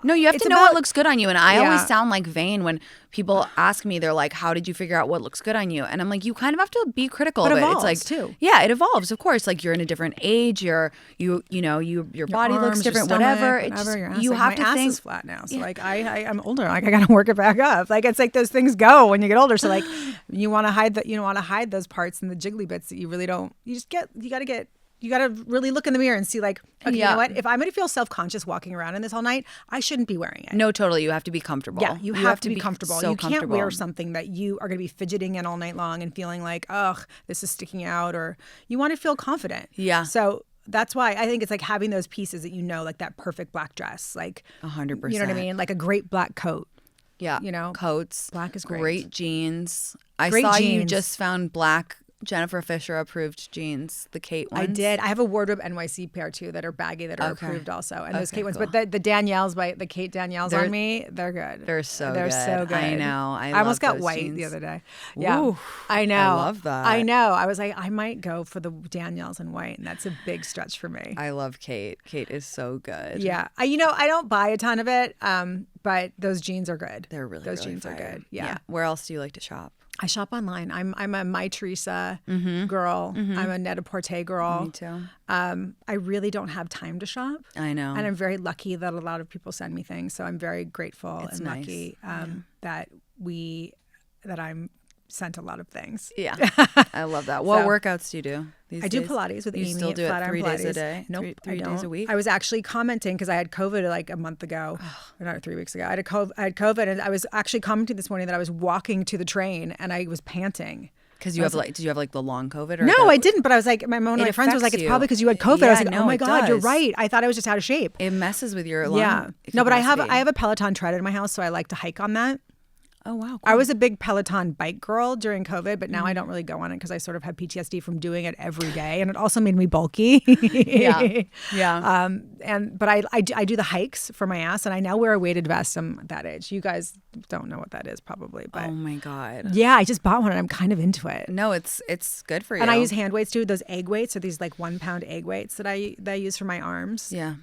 A: No, you have to know what looks good on you. And I always sound like vain when people ask me, they're like, how did you figure out what looks good on you? And I'm like, you kind of have to be critical of it.
B: Evolves,
A: it's like,
B: too.
A: Yeah, it evolves. Of course. Like you're in a different age, your body
B: arms,
A: looks different,
B: your stomach,
A: whatever.
B: You have to
A: think.
B: My ass is flat now. So like I'm older. Like I got to work it back up. Like it's like those things go when you get older. So like you want to hide those parts and the jiggly bits that you really don't, you got to get you got to really look in the mirror and see like, okay,
A: Yeah.
B: you know what? If I'm going to feel self-conscious walking around in this all night, I shouldn't be wearing it.
A: No, totally. You have to be comfortable.
B: Yeah, you have to be comfortable.
A: So
B: you can't
A: comfortable.
B: wear something that you are going to be fidgeting in all night long and feeling like, ugh, this is sticking out, or you want to feel confident.
A: Yeah.
B: So that's why I think it's like having those pieces that you know, like that perfect black dress, like
A: 100%.
B: You know what I mean? Like a great black coat.
A: Yeah.
B: You know,
A: coats.
B: Black is great.
A: Great jeans. I
B: Great
A: saw you
B: jeans.
A: just found black Jennifer Fisher approved jeans, the Kate ones.
B: I did. I have a Wardrobe NYC pair too that are baggy that are
A: Okay.
B: approved also, and those
A: Okay,
B: Kate ones.
A: cool.
B: But the Danielles by the Kate Danielles on me, they're good.
A: They're so
B: They're
A: good.
B: so good.
A: I know. I
B: almost
A: love
B: got
A: those
B: white
A: jeans.
B: the other day. Yeah,
A: Ooh,
B: I know.
A: I love that.
B: I know. I was like, I might go for the Danielles in white, and that's a big stretch for me.
A: I love Kate. Kate is so good.
B: Yeah, I don't buy a ton of it, but those jeans are good.
A: They're really,
B: those
A: really
B: jeans are
A: fire.
B: good. Yeah.
A: Where else do you like to shop?
B: I shop online. I'm a My Teresa girl. I'm a Net-a-Porter girl.
A: Me too.
B: I really don't have time to shop.
A: I know.
B: And I'm very lucky that a lot of people send me things. So I'm very grateful
A: It's
B: and
A: nice.
B: lucky that I'm sent a lot of things.
A: Yeah. I love that. What
B: So-
A: workouts do you do these
B: I do
A: days?
B: Pilates with
A: you
B: Amy
A: still
B: at
A: do it
B: Flatiron
A: 3 days a
B: Pilates.
A: day?
B: Nope,
A: Three
B: I
A: days
B: don't.
A: a week?
B: I was actually commenting because I had COVID like a month ago, or not 3 weeks ago. I had COVID, and I was actually commenting this morning that I was walking to the train and I was panting.
A: Because you have like, did you have like the long COVID? Or
B: No,
A: the,
B: I didn't. But I was like, one of my friends was like,
A: affects
B: it's
A: you.
B: probably because you had COVID. I was
A: Yeah,
B: like,
A: no,
B: oh my
A: it
B: God, you're
A: does.
B: right. I thought I was just out of shape.
A: It messes with your lung.
B: Yeah. No, but I
A: capacity.
B: have a Peloton tread in my house, so I like to hike on that.
A: Oh, wow. Cool.
B: I was a big Peloton bike girl during COVID, but now I don't really go on it because I sort of have PTSD from doing it every day, and it also made me bulky.
A: Yeah. Yeah.
B: But I do the hikes for my ass, and I now wear a weighted vest. I'm that age. You guys don't know what that is probably, but
A: Oh my God.
B: yeah, I just bought one and I'm kind of into it.
A: No, it's good for you.
B: And I use hand weights too. Those egg weights are these like 1 pound egg weights that I use for my arms.
A: Yeah.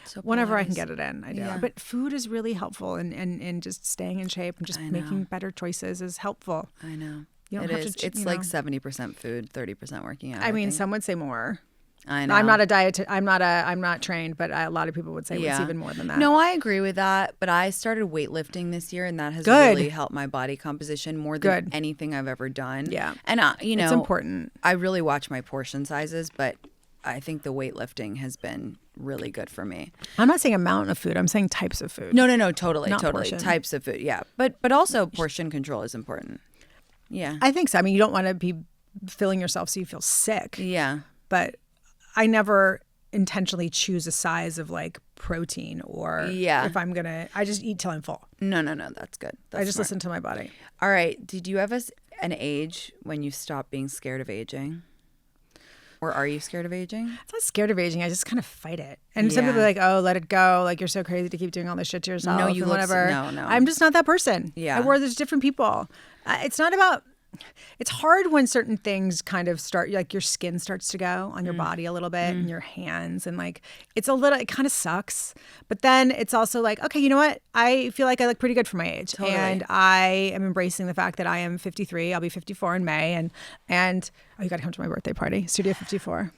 A: So
B: Whenever I can
A: Pilates.
B: get it in, I do.
A: Yeah.
B: But food is really helpful, and just staying in shape and just
A: I
B: making
A: know.
B: better choices is helpful.
A: I know.
B: You don't
A: It
B: have
A: is.
B: to,
A: It's
B: you
A: like
B: know.
A: 70% food, 30% working out.
B: I mean,
A: think.
B: some would say more.
A: I know.
B: I'm not a diet. I'm not trained, but a lot of people would say it's
A: Yeah.
B: even more than that.
A: No, I agree with that. But I started weightlifting this year, and that has
B: Good.
A: really helped my body composition more than
B: Good.
A: anything I've ever done.
B: Yeah.
A: And
B: it's important.
A: I really watch my portion sizes, but I think the weightlifting has been really good for me.
B: I'm not saying amount of food. I'm saying types of food.
A: No, totally,
B: Not
A: totally.
B: portion.
A: Types of food, yeah. But also portion control is important. Yeah.
B: I think so. I mean, you don't want to be filling yourself so you feel sick.
A: Yeah.
B: But I never intentionally choose a size of like protein or
A: Yeah.
B: if I'm gonna. I just eat till I'm full.
A: No, that's good. That's
B: I just
A: smart.
B: listen to my body.
A: All right. Did you have an age when you stopped being scared of aging? Or are you scared of aging?
B: I'm not scared of aging. I just kind of fight it. And some
A: Yeah.
B: people are like, oh, let it go. Like, you're so crazy to keep doing all this shit to yourself.
A: No, you
B: and
A: look
B: whatever.
A: no.
B: I'm just not that person.
A: Yeah.
B: I work with different people. It's not about. It's hard when certain things kind of start, like your skin starts to go on your body a little bit and your hands. And like, it kind of sucks. But then it's also like, okay, you know what? I feel like I look pretty good for my age.
A: Totally.
B: And I am embracing the fact that I am 53. I'll be 54 in May. And you got to come to my birthday party, Studio 54.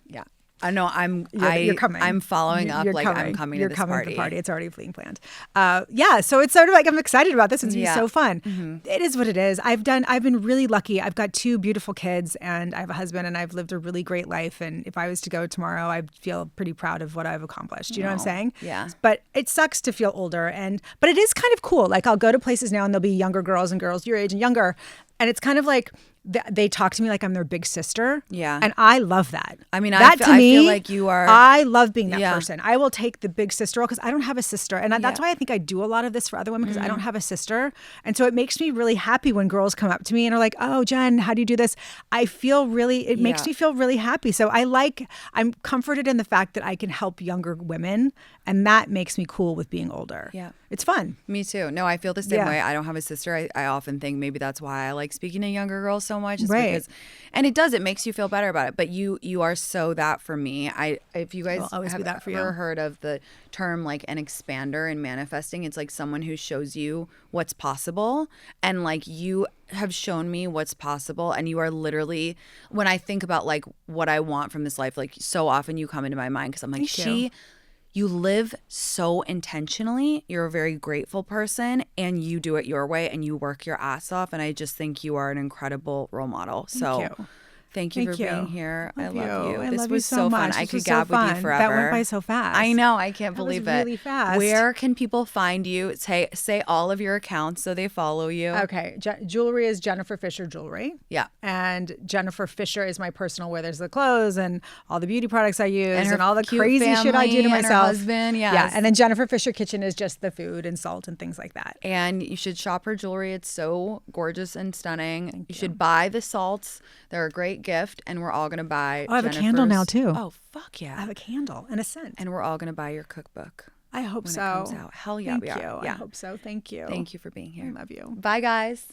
B: Yeah.
A: I know
B: You're coming.
A: I'm following up.
B: You're
A: like
B: coming.
A: I'm coming
B: You're
A: to this
B: coming
A: party.
B: to the party. It's already being planned. Yeah. So it's sort of like I'm excited about this. It's gonna be
A: Yeah.
B: so fun. It is what it is. I've been really lucky. I've got 2 beautiful kids, and I have a husband, and I've lived a really great life. And if I was to go tomorrow, I'd feel pretty proud of what I've accomplished. You know what I'm saying?
A: Yeah.
B: But it sucks to feel older, but it is kind of cool. Like I'll go to places now, and there'll be younger girls and girls your age and younger, and it's kind of like. They talk to me like I'm their big sister.
A: Yeah.
B: And I love that.
A: I mean,
B: that
A: I feel like you are.
B: I love being that
A: Yeah.
B: person. I will take the big sister role because I don't have a sister. And that's
A: Yeah. Mm-hmm.
B: why I think I do a lot of this for other women because I don't have a sister. And so it makes me really happy when girls come up to me and are like, oh, Jen, how do you do this? It makes
A: Yeah.
B: me feel really happy. So I'm comforted in the fact that I can help younger women. And that makes me cool with being older.
A: Yeah.
B: It's fun.
A: Me too. No, I feel the same
B: Yeah.
A: way. I don't have a sister. I often think maybe that's why I like speaking to younger girls so much. Is
B: Right.
A: Because, and it makes you feel better about it. But you are so that for me. If you guys
B: I'll always be
A: have
B: that for you.
A: ever heard of the term like an expander in manifesting, it's like someone who shows you what's possible. And like you have shown me what's possible. And you are literally, when I think about like what I want from this life, like so often you come into my mind because I'm like,
B: Thank you.
A: You live so intentionally. You're a very grateful person and you do it your way and you work your ass off. And I just think you are an incredible role model.
B: Thank you.
A: Thank you for being here. I love you.
B: I
A: This
B: love
A: was
B: you so
A: so
B: much.
A: fun.
B: This
A: I could
B: was
A: gab
B: so
A: with you
B: fun.
A: forever.
B: That went by so fast.
A: I know. I can't
B: That was
A: believe it.
B: really fast.
A: Where can people find you? Say all of your accounts so they follow you.
B: Okay. Jewelry is Jennifer Fisher Jewelry.
A: Yeah.
B: And Jennifer Fisher is my personal where there's the clothes and all the beauty products I use and all the
A: cute
B: crazy shit I do to
A: family and
B: myself.
A: her husband, yes.
B: Yeah. And then Jennifer Fisher Kitchen is just the food and salt and things like that.
A: And you should shop her jewelry. It's so gorgeous and stunning. You should buy the salts. They're a great gift. And we're all going to buy
B: I have a candle now too.
A: Oh, fuck yeah.
B: I have a candle and a scent.
A: And we're all going to buy your cookbook.
B: I hope
A: when
B: so.
A: it comes out. Hell yeah,
B: Thank
A: we are.
B: you.
A: Yeah.
B: I hope so. Thank you.
A: Thank you for being here.
B: I love you.
A: Bye, guys.